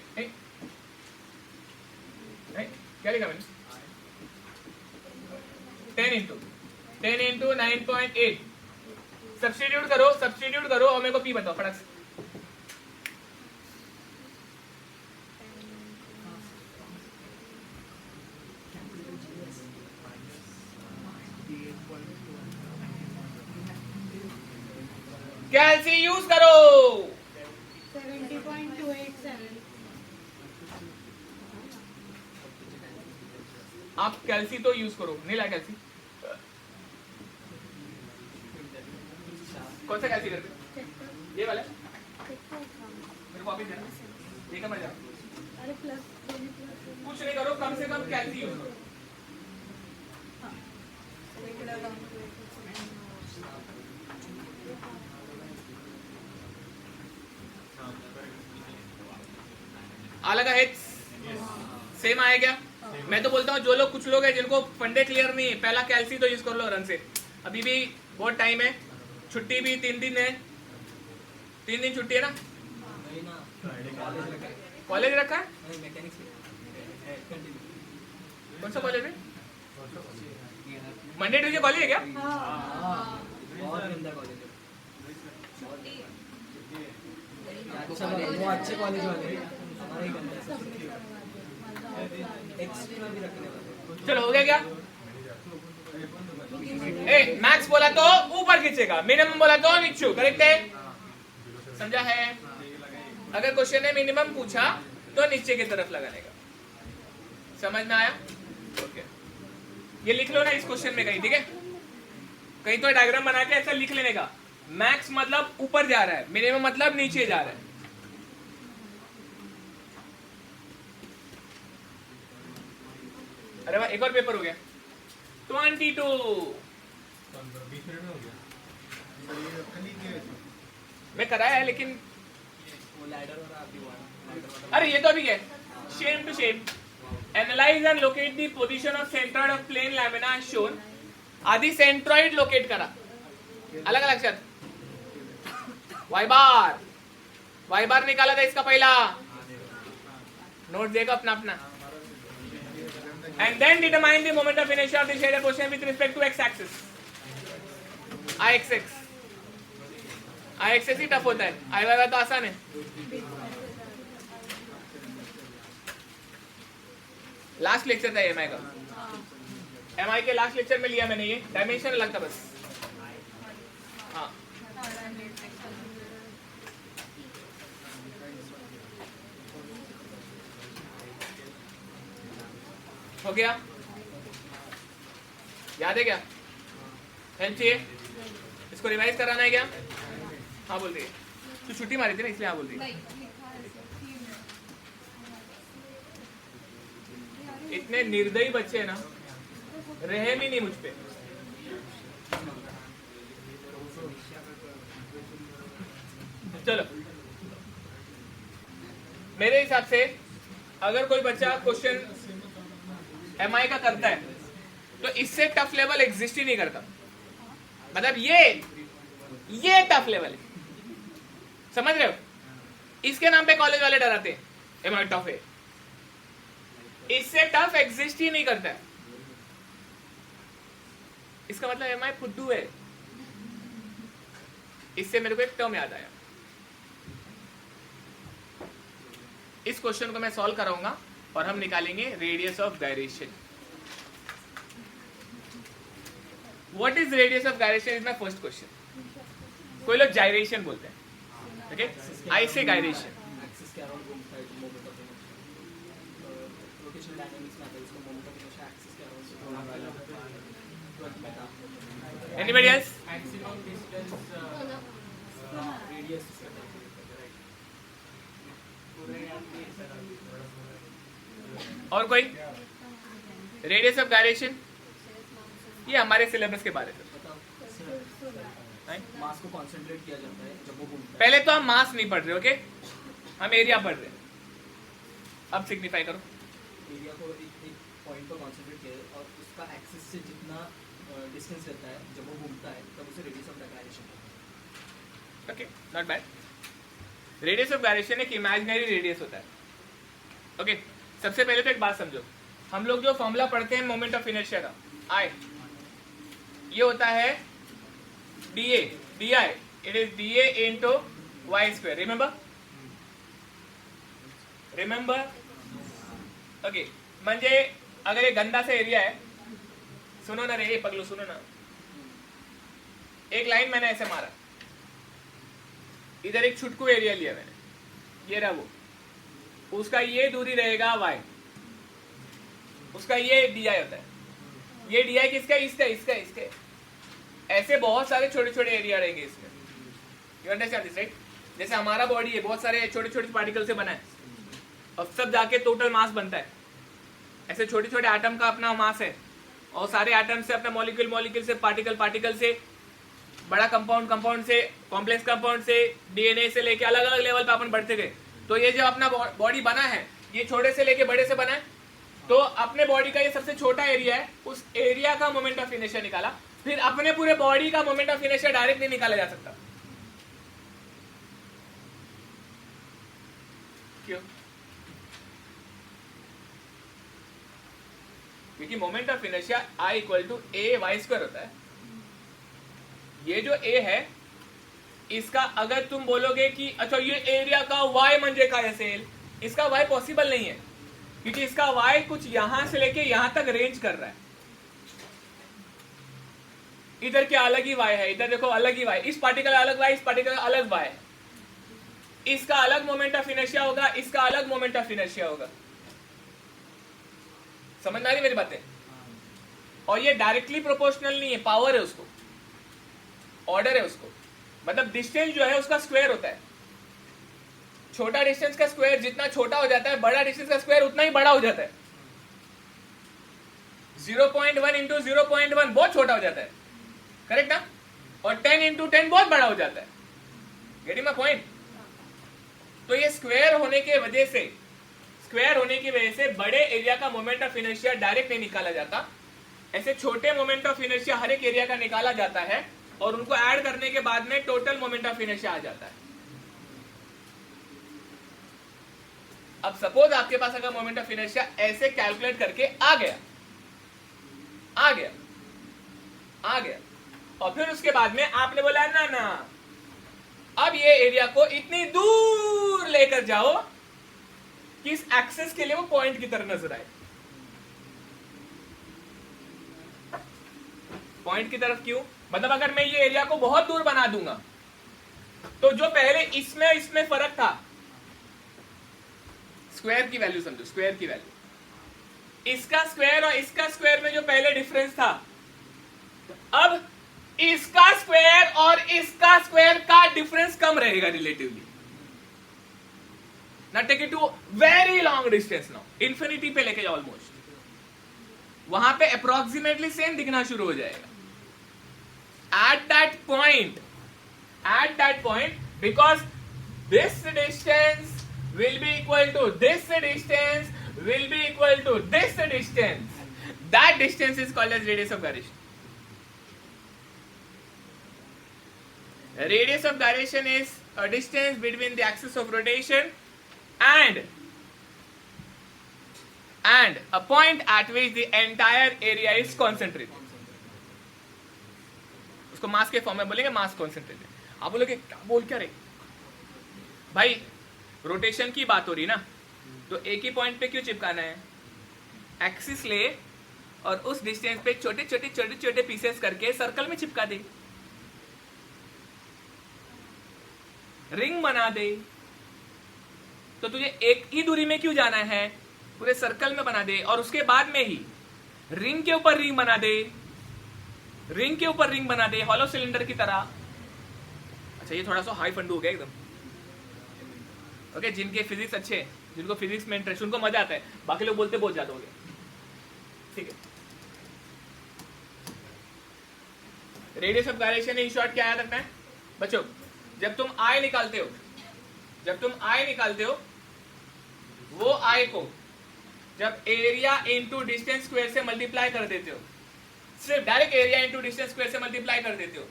क्या लिखा मैंने? 10 इंटू 9.8. सब्स्टिट्यूट करो और मेरे को पी बताओ फटाक से. कैल्सी यूज करो. 70.287. आप कैल्सी तो यूज करो. नहीं ला कैल्सी? कौन सा कैल्सी करते? चेक कर. ये वाला चेक कर. मेरे को वापस देना. लेकर मत जाओ. अरे प्लस प्लस. कुछ नहीं करो, कम से कम कैल्सी यूज करो. अलग है सेम आएगा. मैं तो बोलता हूँ जो लोग कुछ लोग हैं जिनको फंडे क्लियर नहीं है, पहला कैल्सी तो यूज कर लो रन से. अभी भी बहुत टाइम है. छुट्टी भी 3 दिन है. 3 दिन छुट्टी है ना? नहीं ना, कॉलेज रखा है? नहीं मैकेनिक्स कंटिन्यू. कौन सा कॉलेज है? मंडे ट्यूजडे कॉलेज है क्या? बहुत गंदा कॉलेज है. अच्छा वो अच्छे कॉलेज वाले हैं. हमारा ही गंदा है. एक्स्ट्रा भी रखने वाले. चलो हो गया क्या? ए मैक्स बोला तो ऊपर खींचेगा, मिनिमम बोला तो नीचे. करेक्ट है? समझा है? अगर क्वेश्चन ने मिनिमम पूछा तो नीचे की तरफ लगाने का. समझ में आया? ओके, ये लिख लो ना इस क्वेश्चन में कहीं. ठीक है, कहीं तो डायग्राम बना के ऐसा लिख लेने का. मैक्स मतलब ऊपर जा रहा है, मिनिमम मतलब नीचे जा रहा है. अरे वाह, एक और पेपर हो गया. 22 20 मिनट में हो गया. मैं कराया है लेकिन वो लैडर और आप भी वाला. अरे ये तो अभी है. Same to same. Analyze and locate the position of centroid of plane lamina shown. आदि सेंट्रॉइड लोकेट करा. अलग अलग शब्द. वाई बार निकाला था इसका पहला. नोट देगा अपना अपना. And then determine the moment of inertia of the shader portion with respect to x-axis. IXX. IXX he tough होता है. IY तो आसान है. लास्ट लेक्चर था एमआई का. MI के लास्ट लेक्चर में लिया मैंने, ये डायमेंशन अलग था बस। हाँ हो गया, याद है क्या? हेल्प चाहिए? इसको रिवाइज कराना है क्या? हाँ बोल रही है, तू छुट्टी मारी थी ना इसलिए हाँ बोल रही है। इतने निर्दयी बच्चे हैं ना, रहम ही नहीं मुझ पे। चलो मेरे हिसाब से अगर कोई बच्चा क्वेश्चन MI का करता है तो इससे टफ लेवल एग्जिस्ट ही नहीं करता। मतलब ये टफ लेवल है, समझ रहे हो? इसके नाम पे कॉलेज वाले डराते हैं MI टफ है, इससे टफ एग्जिस्ट ही नहीं करता है। इसका मतलब MI फुद्दू है। इससे मेरे को एक टर्म याद आया, इस क्वेश्चन को मैं सॉल्व कराऊंगा और हम निकालेंगे radius of gyration. What is radius of gyration is my first question. कोई लोग जायरेशन बोलते हैं, ओके? आई से गायरेशन। एक्सिस के अराउंड घूमता है तो moment of inertia, rotational dynamics में आता है, इसको मोमेंट ऑफ इनर्शिया एक्सिस के अराउंड से घूमता है। Anybody else? Maximum distance radius और कोई? रेडियस ऑफ गायरेशन ये हमारे सिलेबस के बारे में। मास को कंसंट्रेट किया जाता है जब वो घूमता है। पहले तो हम मास नहीं पढ़ रहे, ओके? हम एरिया पढ़ रहे हैं। अब सिग्निफाई करो। एरिया को एक पॉइंट पर कंसंट्रेट किया है और उसका एक्सिस से जितना डिस्टेंस रहता है जब वो घूमता है तब उसे रेडियस ऑफ गायरेशन कहते हैं। Okay, not bad. Radius of gyration एक इमेजिनरी रेडियस होता है, ओके? सबसे पहले तो एक बात समझो, हम लोग जो फॉर्मूला पढ़ते हैं मोमेंट ऑफ इनर्शिया का, आई, ये होता है DA, DI, it is DA into y square, remember? Okay, म्हणजे अगर ये गंदा सा एरिया है, सुनो ना रे ये पगलू, सुनो ना, एक लाइन मैंने ऐसे मारा, इधर एक छुटकू एरिया लिया मैंने, ये रहा वो, उसका ये दूरी रहेगा y, उसका ये DI होता है, ये DI किसका? इसका। ऐसे बहुत सारे छोटे छोटे एरिया रहेंगे इसमें। You understand this, right? जैसे हमारा बॉडी है, बहुत सारे छोटे छोटे पार्टिकल से बना है और सब जाके टोटल मास बनता है। ऐसे छोटे छोटे एटम का अपना मास है और सारे एटम से अपना मॉलिक्यूल से, पार्टिकल से, बड़ा कंपाउंड से, कॉम्प्लेक्स कंपाउंड से, DNA से लेके अलग अलग लेवल पे अपन बढ़ते गए। तो ये जो अपना बॉडी बना है, ये छोटे से लेके बड़े से बना है। तो अपने बॉडी का ये सबसे छोटा एरिया है, उस एरिया का मोमेंट ऑफ इनर्शिया निकाला। फिर अपने पूरे बॉडी का मोमेंट ऑफ इनर्शिया डायरेक्ट नहीं निकाला जा सकता। क्यों? क्योंकि moment of inertia I equal to AY² होता है। ये जो A है, इसका अगर तुम बोलोगे कि अच्छा ये एरिया का Y म्हणजे काय असेल, इसका Y पॉसिबल नहीं है, क्योंकि इसका Y कुछ यहां से लेके यहां तक रेंज कर रहा है। इधर क्या अलग ही Y है, इधर देखो अलग ही Y, इस पार्टिकल अलग Y, इस पार्टिकल अलग Y है। इसका अलग मोमेंट ऑफ इनर्शिया होगा, इसका अलग मोमेंट ऑफ इनर्शिया होगा। समझ में आ रही मेरी बातें? और ये डायरेक्टली प्रोपोर्शनल नहीं है, पावर है उसको, ऑर्डर है उसको। मतलब डिस्टेंस जो है उसका स्क्वायर होता है। छोटा डिस्टेंस का स्क्वायर जितना छोटा हो जाता है, बड़ा डिस्टेंस का स्क्वायर उतना ही बड़ा हो जाता है। 0.1 इंटू 0.1 बहुत छोटा हो जाता है, करेक्ट ना? और 10 इंटू 10 बहुत बड़ा हो जाता है। Getting my point? तो ये स्क्वायर होने की वजह से बड़े एरिया का मोमेंट ऑफ इनर्शिया डायरेक्ट नहीं निकाला जाता। ऐसे छोटे मोमेंट ऑफ इनर्शिया हर एक एरिया का निकाला जाता है और उनको ऐड करने के बाद में टोटल मोमेंट ऑफ इनर्शिया आ जाता है। अब सपोज आपके पास अगर मोमेंट ऑफ इनर्शिया ऐसे कैलकुलेट करके आ गया और फिर उसके बाद में आपने बोला ना अब ये एरिया को इतनी दूर लेकर जाओ कि इस एक्सेस के लिए वो पॉइंट की तरह नजर आए। पॉइंट की तरफ क्यों? मतलब अगर मैं ये एरिया को बहुत दूर बना दूंगा तो जो पहले इसमें फर्क था, स्क्वायर की वैल्यू समझो, स्क्वायर की वैल्यू, इसका स्क्वायर और इसका स्क्वायर में जो पहले डिफरेंस था, अब इसका स्क्वायर और इसका स्क्वायर का डिफरेंस कम रहेगा रिलेटिवली। ना take it to very long distance, now infinity पे लेके जाओ ऑलमोस्ट, वहां पे अप्रोक्सीमेटली सेम दिखना शुरू हो जाएगा। At that point because this distance will be equal to this distance will be equal to this distance, that distance is called as radius of gyration. Radius of gyration is a distance between the axis of rotation and a point at which the entire area is concentrated. उसको मास के form में बोलेंगे mass concentrated. आप बोलोगे क्या बोल क्या रहे भाई, रोटेशन की बात हो रही ना, तो एक ही पॉइंट पे क्यों चिपकाना है? एक्सिस ले और उस डिस्टेंस पे छोटे छोटे पीसेस करके सर्कल में चिपका दे, रिंग बना दे। तो तुझे एक ही दूरी में क्यों जाना है? पूरे सर्कल में बना दे और उसके बाद में ही रिंग के ऊपर रिंग बना दे, रिंग के ऊपर रिंग बना दे, हॉलो सिलेंडर की तरह। अच्छा, ये थोड़ा सा हाई फंडू हो गया एकदम। ओके, जिनके फिजिक्स अच्छे हैं, जिनको फिजिक्स में इंटरेस्ट, उनको मजा आता है, बाकी लोग बोलते बहुत ज्यादा हो गया। ठीक है, radius of gyration in short क्या याद रखना है बच्चों? जब तुम आई निकालते हो, वो आई को जब एरिया इंटू डिस्टेंस स्क्वायर से मल्टीप्लाई कर देते हो, सिर्फ direct area into distance square से मल्टीप्लाई कर देते हो,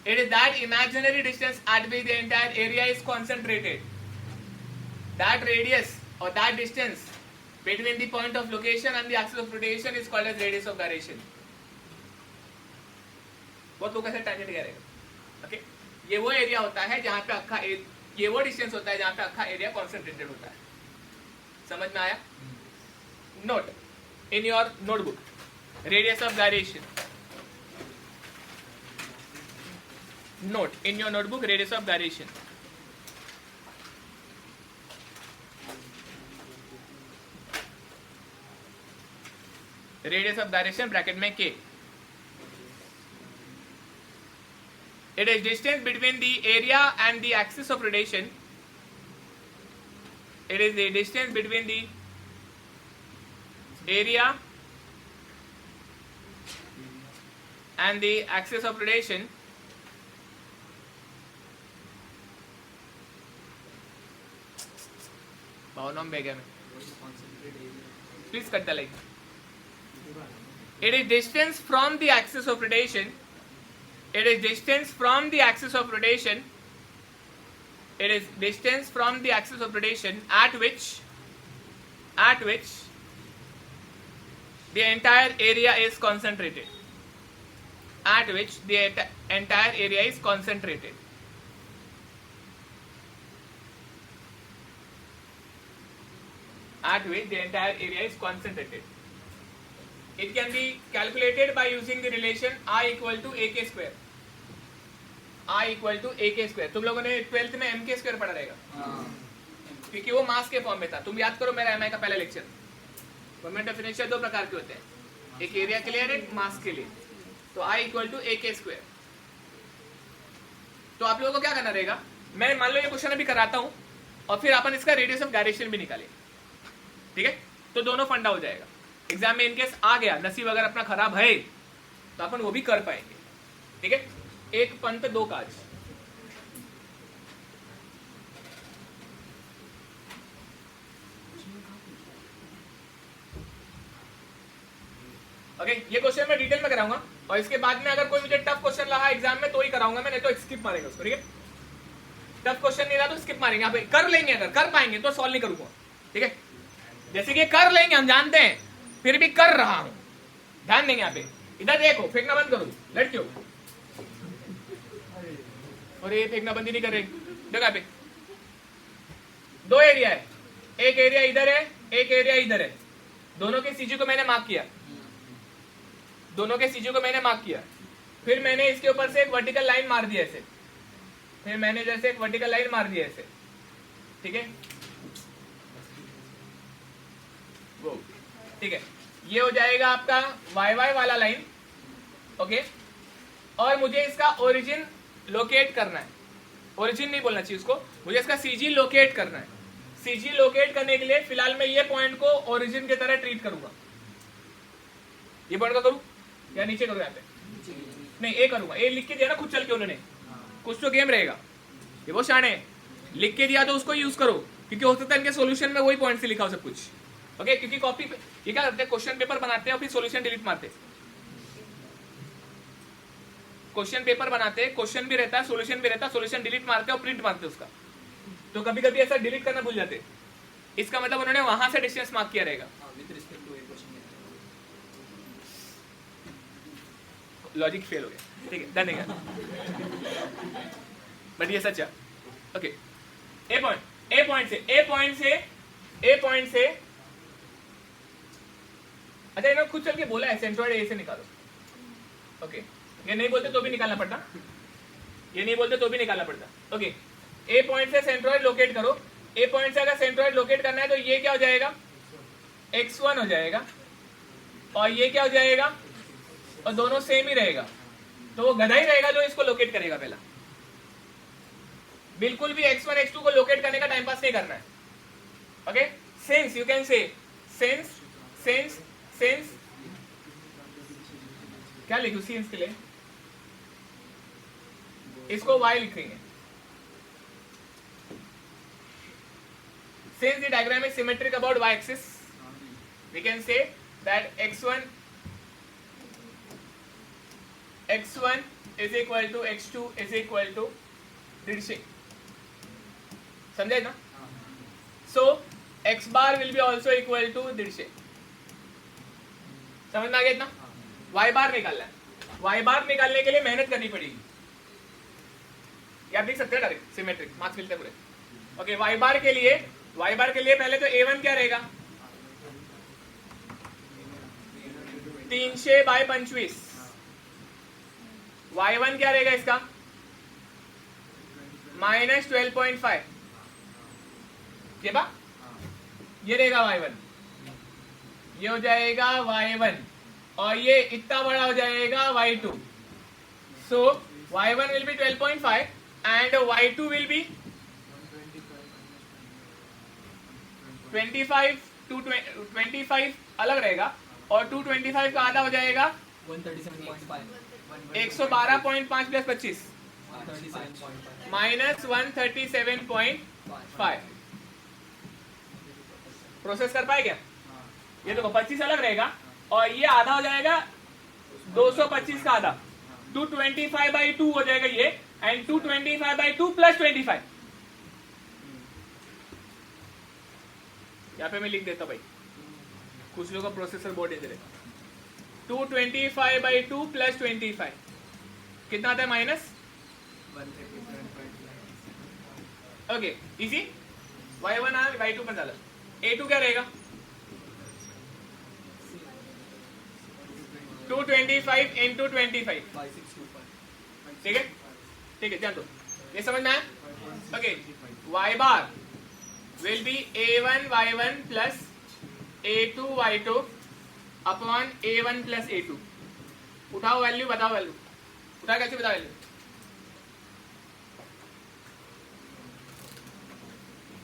it is that imaginary distance at which the entire area is concentrated. That radius or that distance between the point of location and the axis of rotation is called as radius of gyration. बहुत लोग ऐसे tangent कह रहे हैं। Okay, ये वो area होता है जहां पे ये वो डिस्टेंस होता है जहां पे अक्खा एरिया कॉन्सेंट्रेटेड होता है। समझ में आया? Note in your notebook, radius of gyration. Note in your notebook, radius of gyration. Radius of gyration bracket में k. It is distance between the area and the axis of rotation. It is the distance between the area and the axis of rotation भावनाओं में गया मैं, please cut the line. It is distance from the axis of rotation. It is distance from the axis of rotation. It is distance from the axis of rotation at which the entire area is concentrated. At which the entire area is concentrated. At which the entire area is concentrated. It can be calculated by using the relation I equal to AK square. I equal to AK square. तुम लोगों ने 12th में MK square पढ़ा रहेगा, क्योंकि वो मास के form में था। तुम याद करो मेरा MI का पहला लेक्चर। मोमेंट ऑफ इनर्शिया दो प्रकार के होते हैं, एक एरिया के लिए और एक मास के लिए। तो I equal to AK square. तो आप लोगों को क्या करना रहेगा, मैं मान लो ये क्वेश्चन अभी कराता हूँ और फिर अपन इसका रेडियस ऑफ गायरेशन भी निकालेंगे। ठीक है, तो दोनों फंडा हो जाएगा। एग्जाम में इनकेस आ गया, नसीब अगर अपना खराब है तो अपन वो भी कर पाएंगे। ठीक है, एक पंत दो काज। ओके, ये क्वेश्चन मैं डिटेल में कराऊंगा और इसके बाद में अगर कोई मुझे टफ क्वेश्चन रहा एग्जाम में तो ही कराऊंगा मैं, नहीं तो स्किप मारेंगे उसको। ठीक है, टफ क्वेश्चन नहीं रहा तो स्किप मारेंगे। आप कर लेंगे, अगर कर पाएंगे तो सॉल्व नहीं करूंगा। ठीक है, जैसे कि कर लेंगे हम जानते हैं, फिर भी कर रहा हूं, ध्यान देंगे। यहाँ पे इधर देखो, फेंकना बंद करो लड़कियों, और ये फेंकना बंद ही नहीं कर रहे। देखो यहाँ पे दो एरिया है, एक एरिया इधर है, एक एरिया इधर है। दोनों के सीजी को मैंने मार्क किया। दोनों के सीजी को मैंने मार्क किया, फिर मैंने इसके ऊपर से एक वर्टिकल लाइन मार दिया ऐसे, फिर मैंने जैसे एक वर्टिकल लाइन मार दिया ऐसे, ठीक है वो, ठीक है, ये हो जाएगा आपका वाई वाई वाला लाइन, ओके। और मुझे इसका ओरिजिन लोकेट करना है, ओरिजिन नहीं बोलना चाहिए उसको, मुझे इसका सीजी लोकेट करना है। सीजी लोकेट करने के लिए फिलहाल मैं ये पॉइंट को ओरिजिन की तरह ट्रीट करूंगा। ये पॉइंट का करूं या नीचे करूं? यहाँ पे नहीं, ए करूंगा। ए लिख के दिया ना खुद चल के उन्होंने, कुछ तो गेम रहेगा, ये वो शाने लिख के दिया तो उसको यूज करो, क्योंकि हो सकता है इनके सॉल्यूशन में वही पॉइंट से लिखा हो सब कुछ, ओके। क्योंकि कॉपी पे ये क्या करते हैं, क्वेश्चन पेपर बनाते हैं और फिर सॉल्यूशन डिलीट मारते हैं। क्वेश्चन पेपर बनाते हैं, क्वेश्चन भी रहता है, सॉल्यूशन भी रहता है, सॉल्यूशन डिलीट मारते हैं और प्रिंट मारते हैं उसका। तो कभी कभी ऐसा डिलीट करना भूल जाते हैं, इसका मतलब उन्होंने वहां से डिस्टेंस मार्क किया रहेगा। With respect to a question, logic fail हो गया, ठीक है, डन है, बट ये सच है, ओके। ए पॉइंट से अच्छा, इन्होंने खुद चल के बोला है सेंट्रॉइड ए से निकालो, ओके। ये नहीं बोलते तो भी निकालना पड़ता, ये नहीं बोलते तो भी निकालना पड़ता, ओके। ए पॉइंट से सेंट्रॉइड लोकेट करो। ए पॉइंट से अगर सेंट्रॉइड लोकेट करना है तो ये क्या हो जाएगा, x1 हो जाएगा, और ये क्या हो जाएगा, और दोनों सेम ही रहेगा, तो वो गधा ही रहेगा जो इसको लोकेट करेगा पहला। बिल्कुल भी x1 x2 को लोकेट करने का टाइम पास नहीं करना है, okay. Since you can say since क्या लिखूं सिंस के लिए, इसको y लिखेंगे। Since the diagram is symmetric about y-axis, we can say that x1 is equal to x2 is equal to 150. समझे ना? So x bar will be also equal to 150. समझ में आ गया इतना? y bar निकालना है। y bar निकालने के लिए मेहनत करनी पड़ेगी। ये आप लिख सकते हैं डायरेक्ट, सिमेट्रिक मार्क्स मिलते हैं पूरे, ओके। y bar के लिए पहले तो a1 क्या रहेगा, 300/25। y1 क्या रहेगा इसका, -12.5। ये रहेगा y1, ये हो जाएगा y1, और ये इतना बड़ा हो जाएगा y2। So y1 will be 12.5 and y2 will be 25 अलग रहेगा, और 225 का आधा हो जाएगा 137.5 112.5 प्लस 25 137.5 -137.5। प्रोसेस कर पाए क्या? ये देखो 25 अलग रहेगा, और ये आधा हो जाएगा 225 का आधा, 225/2 हो जाएगा ये, एंड 225/2 प्लस 25। यहाँ पे मैं लिख देता भाई, कुछ लोगों का प्रोसेसर बहुत डेंजर है। 225/2 प्लस 25 कितना आता है, -137.5। Okay, easy. y1 आ y2 पर डाला, a2 क्या रहेगा, 225 into 25, ठीक है, ठीक है, ध्यान दो, ये समझ में आया, okay. y bar will be a1 y1 plus a2 y2 upon a1 plus a2। उठाओ वैल्यू, बताओ वैल्यू, उठा कैसे बताओ वैल्यू,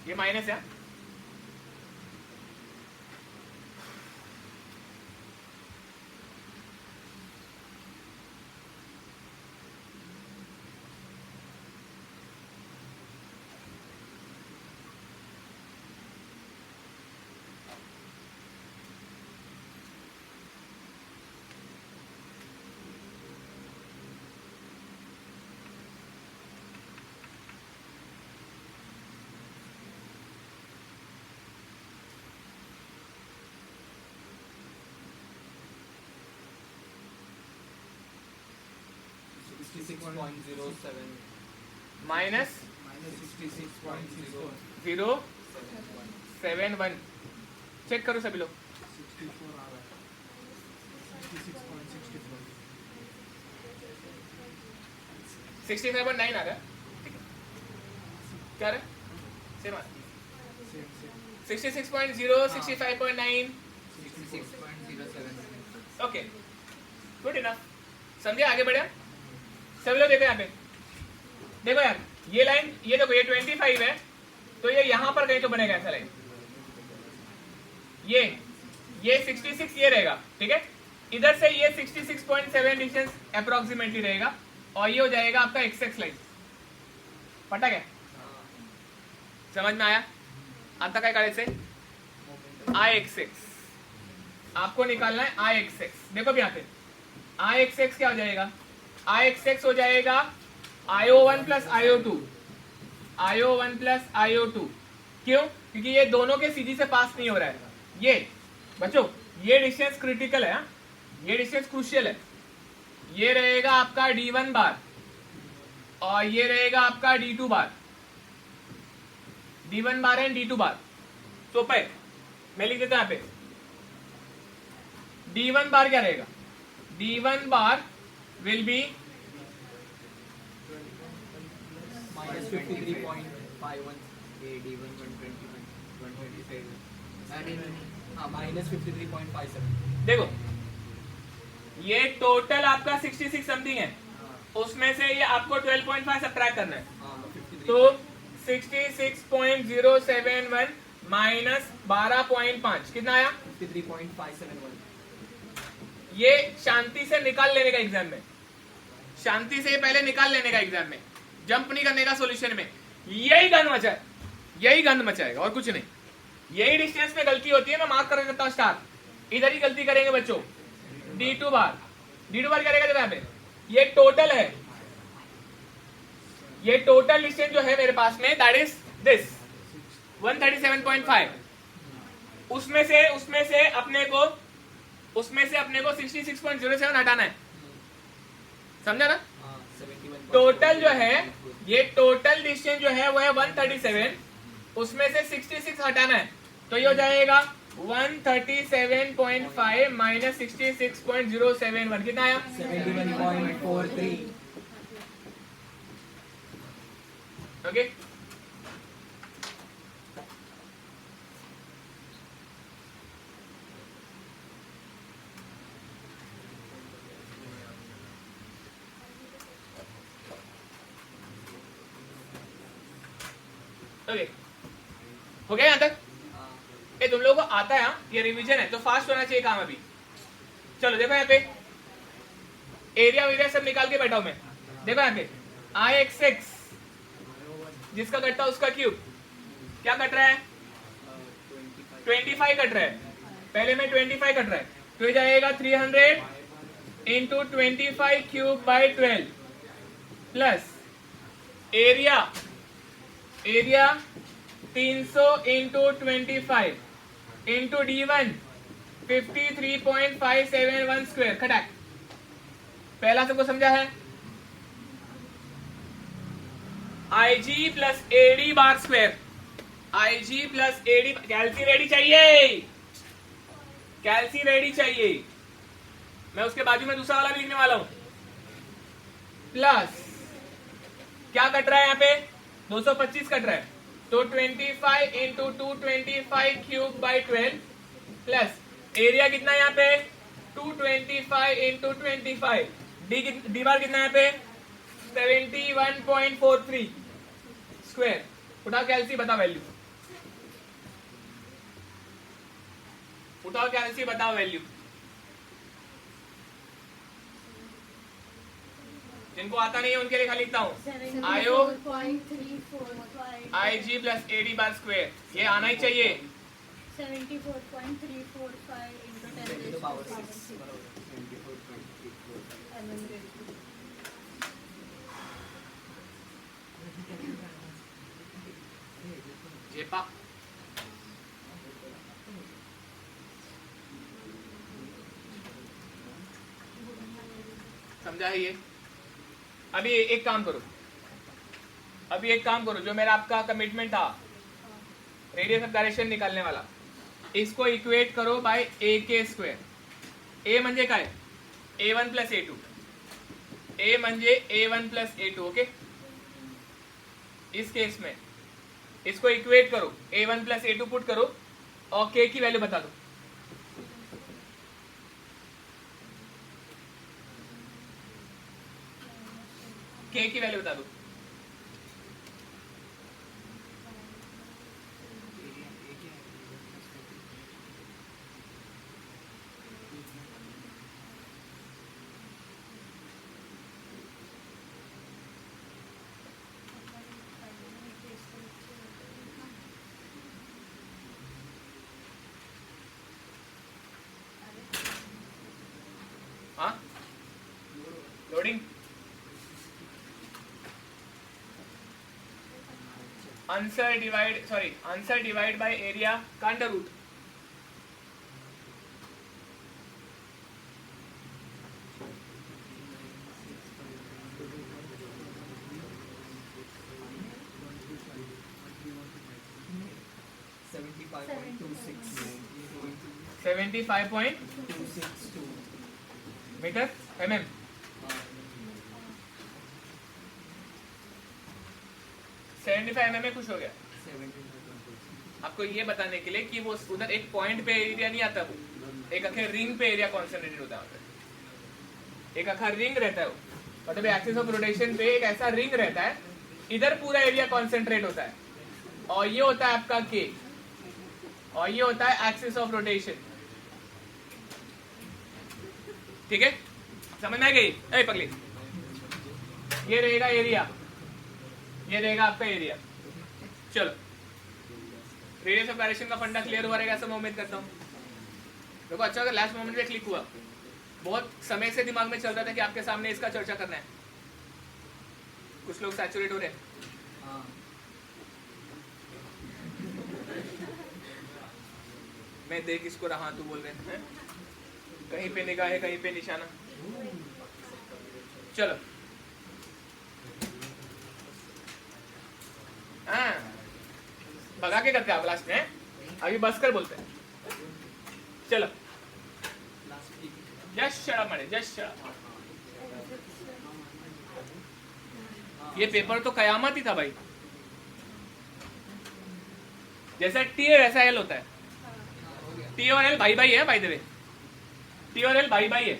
ये माइनस है, माइनस 071। चेक करो सभी लोग, 65.9 आ रहा है, ठीक है, क्या रहा है, सेम आ 66.0, 65.9, 66.07 ओके, गुड इनफ, समझे, आगे बढ़े। सब लोग देखो यहाँ पे, देखो यार ये लाइन, ये देखो ये 25 है, तो ये यहाँ पर कहीं तो बनेगा ऐसा लाइन, ये 66 ये रहेगा, ठीक है, इधर से ये 66.7 डिस्टेंस अप्रोक्सीमेटली रहेगा, और ये हो जाएगा आपका एक्स लाइन, पता क्या, समझ में आया, आता काय काढायचंय, आई एक्स आपको निकालना है, आई एक्स, देखो भी यहाँ पे आई एक्स क्या हो जाएगा, आई एक्स हो जाएगा IO1 plus IO2, IO1 plus IO2, क्यों, क्योंकि ये दोनों के सीधी से पास नहीं हो रहा है, ये बच्चों ये डिस्टेंस क्रिटिकल है, ये डिस्टेंस क्रूशियल है, ये रहेगा आपका D1 बार और ये रहेगा आपका D2 bar, D1 bar and D2 बार, तो पे मैं लिख देता हूं यहाँ पे, D1 बार क्या रहेगा, D1 बार विल बी -53.57 देखो ये टोटल आपका 66 समथिंग है, उसमें से ये आपको 12.5 सब्ट्रैक्ट करना है, तो 66.071 माइनस 12.5 कितना आया, 53.571 ये शांति से निकाल लेने का एग्जाम में, शांति से पहले निकाल लेने का एग्जाम में, जंप नहीं करने का सॉल्यूशन में, यही गंद मचा है, यही गंद मचाएगा और कुछ नहीं, यही डिस्टेंस में गलती होती है, मैं मार्क कर देता हूं स्टार, इधर ही गलती करेंगे बच्चों, D2 बार क्या रहेगा यहाँ पे, ये टोटल है, ये टोटल डिस्टेंस जो है मेरे पास में दैट इज दिस 137.5, उसमें से अपने को 66.07 हटाना है, समझा ना, टोटल जो है ये टोटल डिस्टेंस जो है वो है 137, उसमें से 66 हटाना है, तो ये हो जाएगा 137.5 माइनस 66.071 कितना आया, 71.43 ओके, ओके, हो गया यहाँ तक, ये तुम लोगों को आता है, ये रिवीजन है तो फास्ट होना चाहिए काम अभी, चलो देखो यहाँ पे एरिया सब निकाल के बैठा हूं मैं, देखो यहाँ पे आई एक्स जिसका कटता है उसका क्यूब क्या कट रहा है, 25 कट रहा है, पहले में 25 कट रहा है, तो ये जाएगा 300 into 25 cube by 12 plus area 300 into 25 into D1 53.571 square, खटाक, पहला सबको समझा है, IG plus AD bar square, IG plus AD, कैल्सी रेडी चाहिए, मैं उसके बाजू में दूसरा वाला भी लिखने वाला हूं, प्लस क्या कट रहा है यहाँ पे 225 कट रहा है, तो 25 into 225 cube by 12 plus area कितना यहाँ पे 225 इंटू 25, डी बार कितना यहाँ पे 71.43 स्क्वायर, उठाओ कैल्सी बताओ वैल्यू, उठाओ कैल्सी बताओ वैल्यू, जिनको आता नहीं है उनके लिए खाली लिखता हूँ, आयो IG plus AD bar square, ये आना ही चाहिए, 74.345 into 10 raised to power 6. जेपा समझा है ये, अभी एक काम करो, जो मेरा आपका कमिटमेंट था रेडियस ऑफ डायरेक्शन निकालने वाला, इसको इक्वेट करो बाय AK स्क्वायर, A म्हणजे काय A1 प्लस A2, A म्हणजे A1 प्लस A2. ओके, इस केस में इसको इक्वेट करो, A1 प्लस A2 पुट करो और K की वैल्यू बता दो. K की वैल्यू बता दो. हाँ, loading. Answer divide by area का under root. Seventy 75.262 metre mm. में खुश हो गया. आपको ये बताने के लिए कि वो उधर एक पॉइंट पे एरिया नहीं आता, वो एक आखिर रिंग पे एरिया कॉन्सेंट्रेटेड होता है. एक आखिर रिंग रहता है वो, मतलब एक्सिस ऑफ रोटेशन पे एक ऐसा रिंग रहता है, इधर पूरा एरिया कॉन्सेंट्रेट होता है, और ये होता है आपका K, और ये होता है एक्सिस ऑफ रोटेशन. ठीक है, समझ में आ गई? ए पगली, ये रहेगा एरिया, ये रहेगा आपका एरिया. चलो, रेडियस ऑफ गायरेशन का फंडा क्लियर हुआ रहेगा, ऐसा मैं उम्मीद करता हूँ. देखो अच्छा अगर लास्ट मोमेंट में क्लिक हुआ, बहुत समय से दिमाग में चल रहा था कि आपके सामने इसका चर्चा करना है. कुछ लोग सैचुरेट हो रहे हैं. मैं देख इसको रहा, तू बोल रहे हैं कहीं पे निगाह है, कहीं पे निशाना. चलो, हाँ भगा के करते हैं आप लास्ट में, अभी बस कर बोलते हैं. चलो, just shut up, just shut up. ये पेपर तो कयामत ही था भाई. जैसा T है वैसा L होता है. T और L भाई भाई है, बाय द वे. T और L भाई भाई है,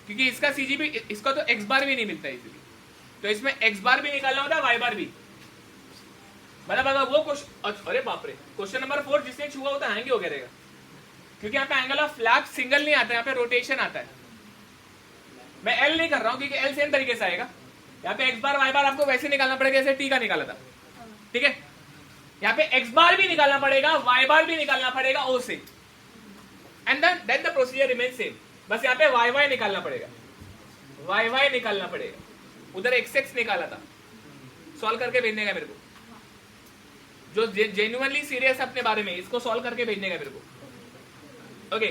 क्योंकि इसका CGP, इसका तो x बार भी नहीं मिलता इजीली, तो इसमें x बार भी निकालना होता है, y बार भी. मतलब अगर वो क्वेश्चन, अरे बाप रे, क्वेश्चन नंबर 4 जिसने छुआ होता है हैंग हो गया रहेगा, क्योंकि यहाँ पे एंगल ऑफ फ्लैप सिंगल नहीं आता है, यहाँ पे रोटेशन आता है. मैं L नहीं कर रहा हूँ क्योंकि L सेम तरीके से आएगा. यहाँ पे x बार y बार आपको वैसे निकालना पड़ेगा जैसे T का निकाला था. ठीक है, यहाँ पे x बार भी निकालना पड़ेगा, y बार भी निकालना पड़ेगा O से, and then the procedure remain same. बस यहाँ पे y निकालना पड़ेगा, y निकालना पड़ेगा. उधर x निकाला था, सॉल्व करके भेजने का मेरे को. जो जेन्युइनली सीरियस अपने बारे में, इसको सॉल्व करके भेजने का मेरे को. ओके,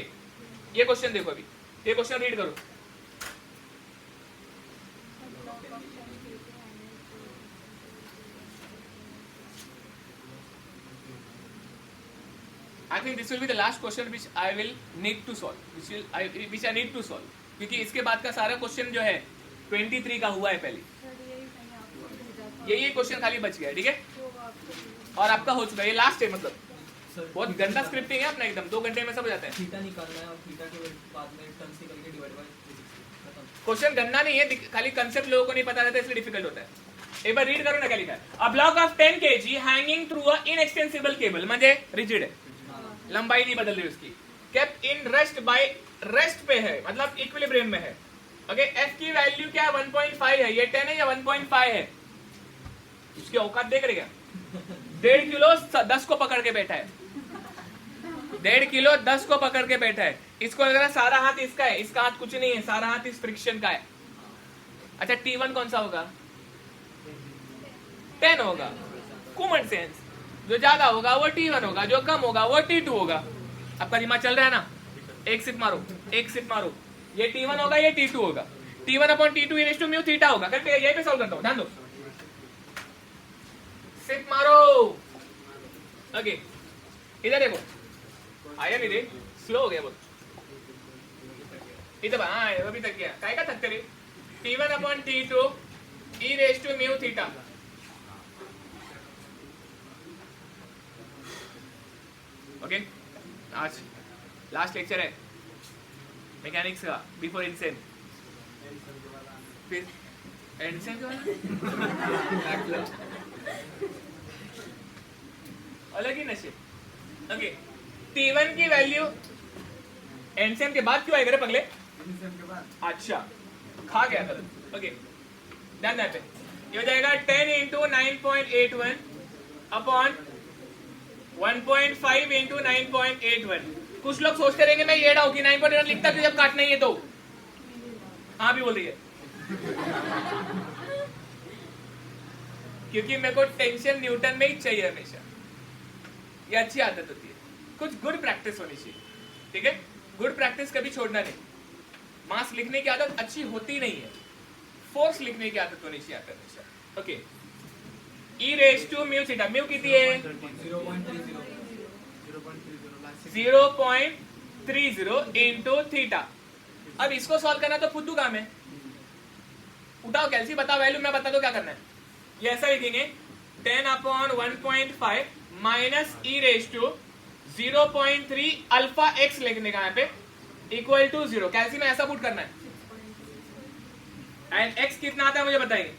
ये क्वेश्चन देखो, अभी ये क्वेश्चन रीड करो. I think this will be the last question which I will need to solve, which I need to solve, क्योंकि इसके बाद का सारा क्वेश्चन जो है 23 का हुआ है पहले. ये क्वेश्चन खाली बच गया है. ठीक है, और आपका हो चुका है, ये लास्ट है. मतलब बहुत गंदा स्क्रिप्टिंग है अपना, एकदम 2 घंटे में सब हो जाता है. थीटा निकालना है और थीटा के बाद में टर्म्स निकल के डिवाइड बाय क्वेश्चन गंदा नहीं है, खाली कंसेप्ट लोगों को नहीं पता रहता, इसलिए डिफिकल्ट होता है. एक बार रीड करो ना क्या लिखा है. A block of 10 kg hanging through a inextensible cable, म्हणजे रिजिड है, लंबाई नहीं बदल रही उसकी, kept in rest by, rest पे है मतलब इक्विलिब्रियम में है. ओके, एफ की वैल्यू क्या 1.5 है, ये 10 है या 1.5 है, उसकी औकात देख रहे क्या. 1.5 किलो 10 को पकड़ के बैठा है, 1.5 किलो 10 को पकड़ के बैठा है. इसको लग रहा है सारा हाथ इसका है, इसका हाथ कुछ नहीं है, सारा हाथ इस फ्रिक्शन का है. अच्छा, T1 कौन सा होगा? 10 होगा. कॉमन सेंस, जो ज्यादा होगा वो T1 होगा, जो कम होगा वो T2 होगा. आपका दिमाग चल रहा है ना? एक सिप मारो, एक सिप मारो. ये T1 होगा, ये T2 होगा. T1 upon T2 e to mu theta होगा. करके यही पे सॉल्व करता हूं, ध्यान दो. सिप मारो. ओके, इधर देखो, आया नहीं रे, स्लो हो गया बहुत. इधर हाँ वो भी तक गया काय का थकते रे T1 upon T2 e raised to mu theta okay आज लास्ट लेक्चर है मैकेनिक्स का बिफोर इनसेन फिर इनसेन का अलग ही नशे ओके T1 की वैल्यू एनसेम के बाद क्यों आएगा रे पगले अच्छा खा गया था ओके ध्यान पे ये हो जाएगा 10 इंटू 9.81 अपॉन 1.5 इंटू 9.81 कुछ लोग सोचते रहेंगे मैं ये डाउ कि 9.81 लिखता क्यों जब काटना ही है तो हाँ भी बोल रही है क्योंकि मेरे को टेंशन न्यूटन में ही चाहिए हमेशा ये अच्छी आदत होती है कुछ गुड प्रैक्टिस होनी चाहिए ठीक है गुड प्रैक्टिस कभी छोड़ना नहीं मास लिखने की आदत अच्छी होती नहीं है फोर्स लिखने की आदत होनी चाहिए हमेशा okay e raised to mu theta mu कितनी है 0.30 into theta अब इसको सॉल्व करना तो फुद्दू काम है उठाओ कैलसी बताओ वैल्यू मैं बता दो क्या करना है ये ऐसा लिखेंगे 10 upon 1.5 minus e raised to 0.3 alpha x लिखने का यहाँ पे इक्वल टू 0 कैलसी में ऐसा पुट करना है एंड x कितना आता है मुझे बताइए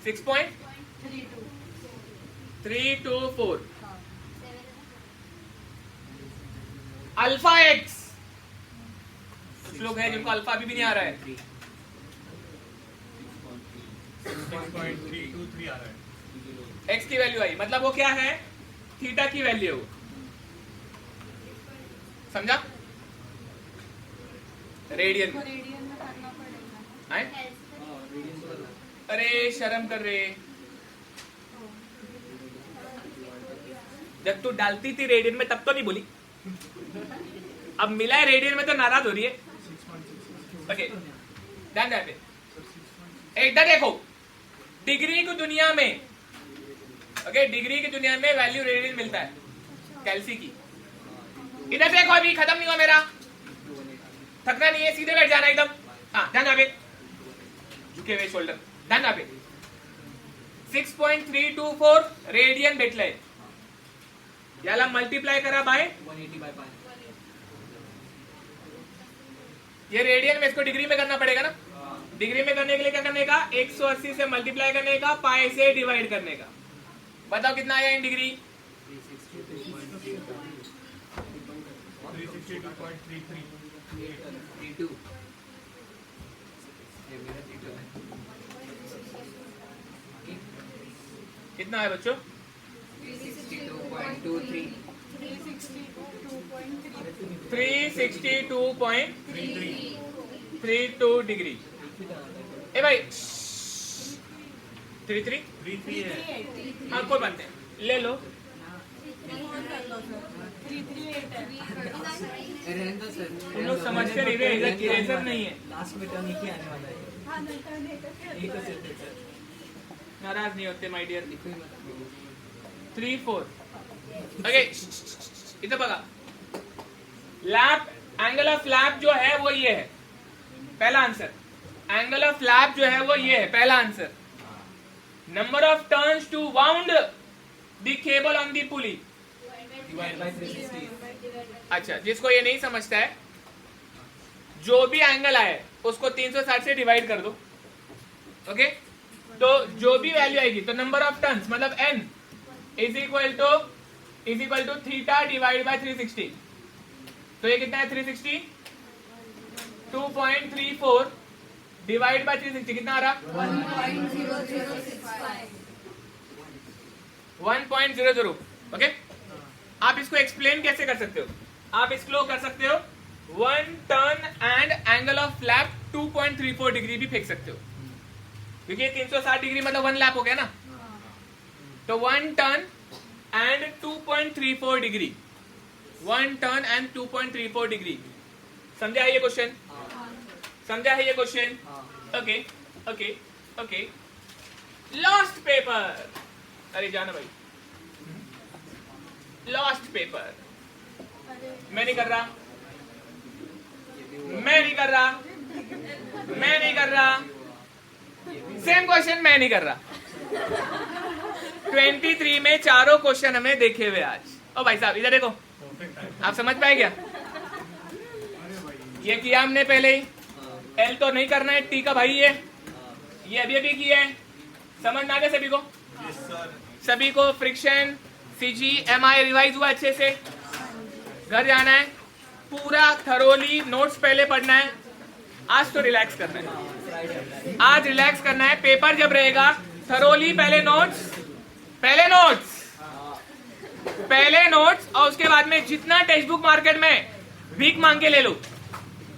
6.324 अल्फा x कुछ लोग हैं जिनको अल्फा अभी भी नहीं आ रहा है 6.323 आ रहा है x की वैल्यू आई मतलब वो क्या है थीटा की वैल्यू समझा रेडियन रेडियन में करना पड़ेगा है अरे शर्म कर रहे जब तू डालती थी रेडियन में तब तो नहीं बोली अब मिला है रेडियन में तो नाराज हो रही है ओके ध्यान पे इधर देखो डिग्री की दुनिया में ओके डिग्री की दुनिया में वैल्यू रेडियन मिलता है कैल्सी की इधर देखो अभी खत्म नहीं हुआ मेरा थकना नहीं है सीधे बैठ जाना एकदम हाँ ध्यान पे झुके हुए शोल्डर ध्यान पे 6.324 रेडियन भेटलंय याला मल्टीप्लाय करा बाय 180/5 ये रेडियन में इसको डिग्री में करना पड़ेगा ना डिग्री में करने के लिए क्या करने का 180 से मल्टीप्लाई करने का पाई से डिवाइड करने का बताओ कितना आया इन डिग्री 362.33 कितना है बच्चों 362.32 डिग्री ए भाई 33 है हाँ कोई बात नहीं ले लो तुम लोग समझते नहीं रहे इधर इरेजर नहीं है लास्ट में टर्म एक ही आने वाला है एक ही सेट है नाराज नहीं होते माय डियर 3 4 ओके इधर बघा लैप एंगल ऑफ लैप जो है वो ये है पहला आंसर एंगल ऑफ लैप जो है वो ये है पहला answer number of turns to wound the cable on the pulley divide by 360 अच्छा जिसको ये नहीं समझता है जो भी एंगल आए उसको 360 से डिवाइड कर दो ओके तो जो भी वैल्यू आएगी तो नंबर ऑफ टर्न्स मतलब n is equal to theta divide by 360 तो ये कितना है 360 2.34 डिवाइड बाय 360 कितना आ रहा 1.00 ओके आप इसको एक्सप्लेन कैसे कर सकते हो आप इसको कर सकते हो 1 turn and angle of flap 2.34 degree भी फेंक सकते हो क्योंकि 360 डिग्री मतलब 1 लैप हो गया ना तो 1 turn and 2.34 degree 1 turn and 2.34 degree समझा है ये क्वेश्चन समझा है ये question okay okay okay last paper अरे जाना भाई लास्ट पेपर मैं नहीं कर रहा मैं नहीं कर रहा, मैं नहीं कर रहा, सेम क्वेश्चन मैं नहीं कर रहा। 23 में चारों क्वेश्चन हमें देखे हुए आज। ओ भाई साहब इधर देखो, आप समझ पाए क्या? ये किया हमने पहले ही, एल तो नहीं करना है, टी का भाई ये अभी अभी किया है, समझ में आ गया सभी को? सभी को फ्रिक्शन सीजी एमआई रिवाइज हुआ अच्छे से? घर जाना है, पूरा थरोली नोट्स पहले पढ़ना है। आज तो रिलैक्स करना है, आज रिलैक्स करना है। पेपर जब रहेगा थरोली पहले नोट्स, पहले नोट्स और उसके बाद में जितना टेक्स्ट बुक मार्केट में भीख मांग के ले लो,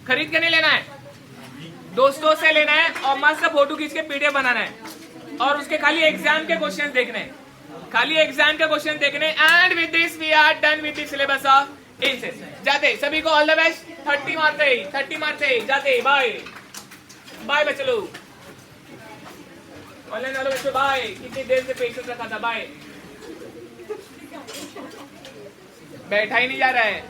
खरीद के नहीं लेना है, दोस्तों से लेना है और मस्त फोटो खींच के पीडीएफ बनाना है और उसके खाली एग्जाम के क्वेश्चन देखने हैं, खाली एग्जाम के क्वेश्चन देखने। And with this we are done with the syllabus of inches. जाते सभी को ऑल द बेस्ट। 30 मारते ही जाते। बाय बाय बच्चे लोग, ऑनलाइन वालों बच्चों बाय। कितनी देर से पेशेंस रखा था, बाय। बैठा ही नहीं जा रहा है।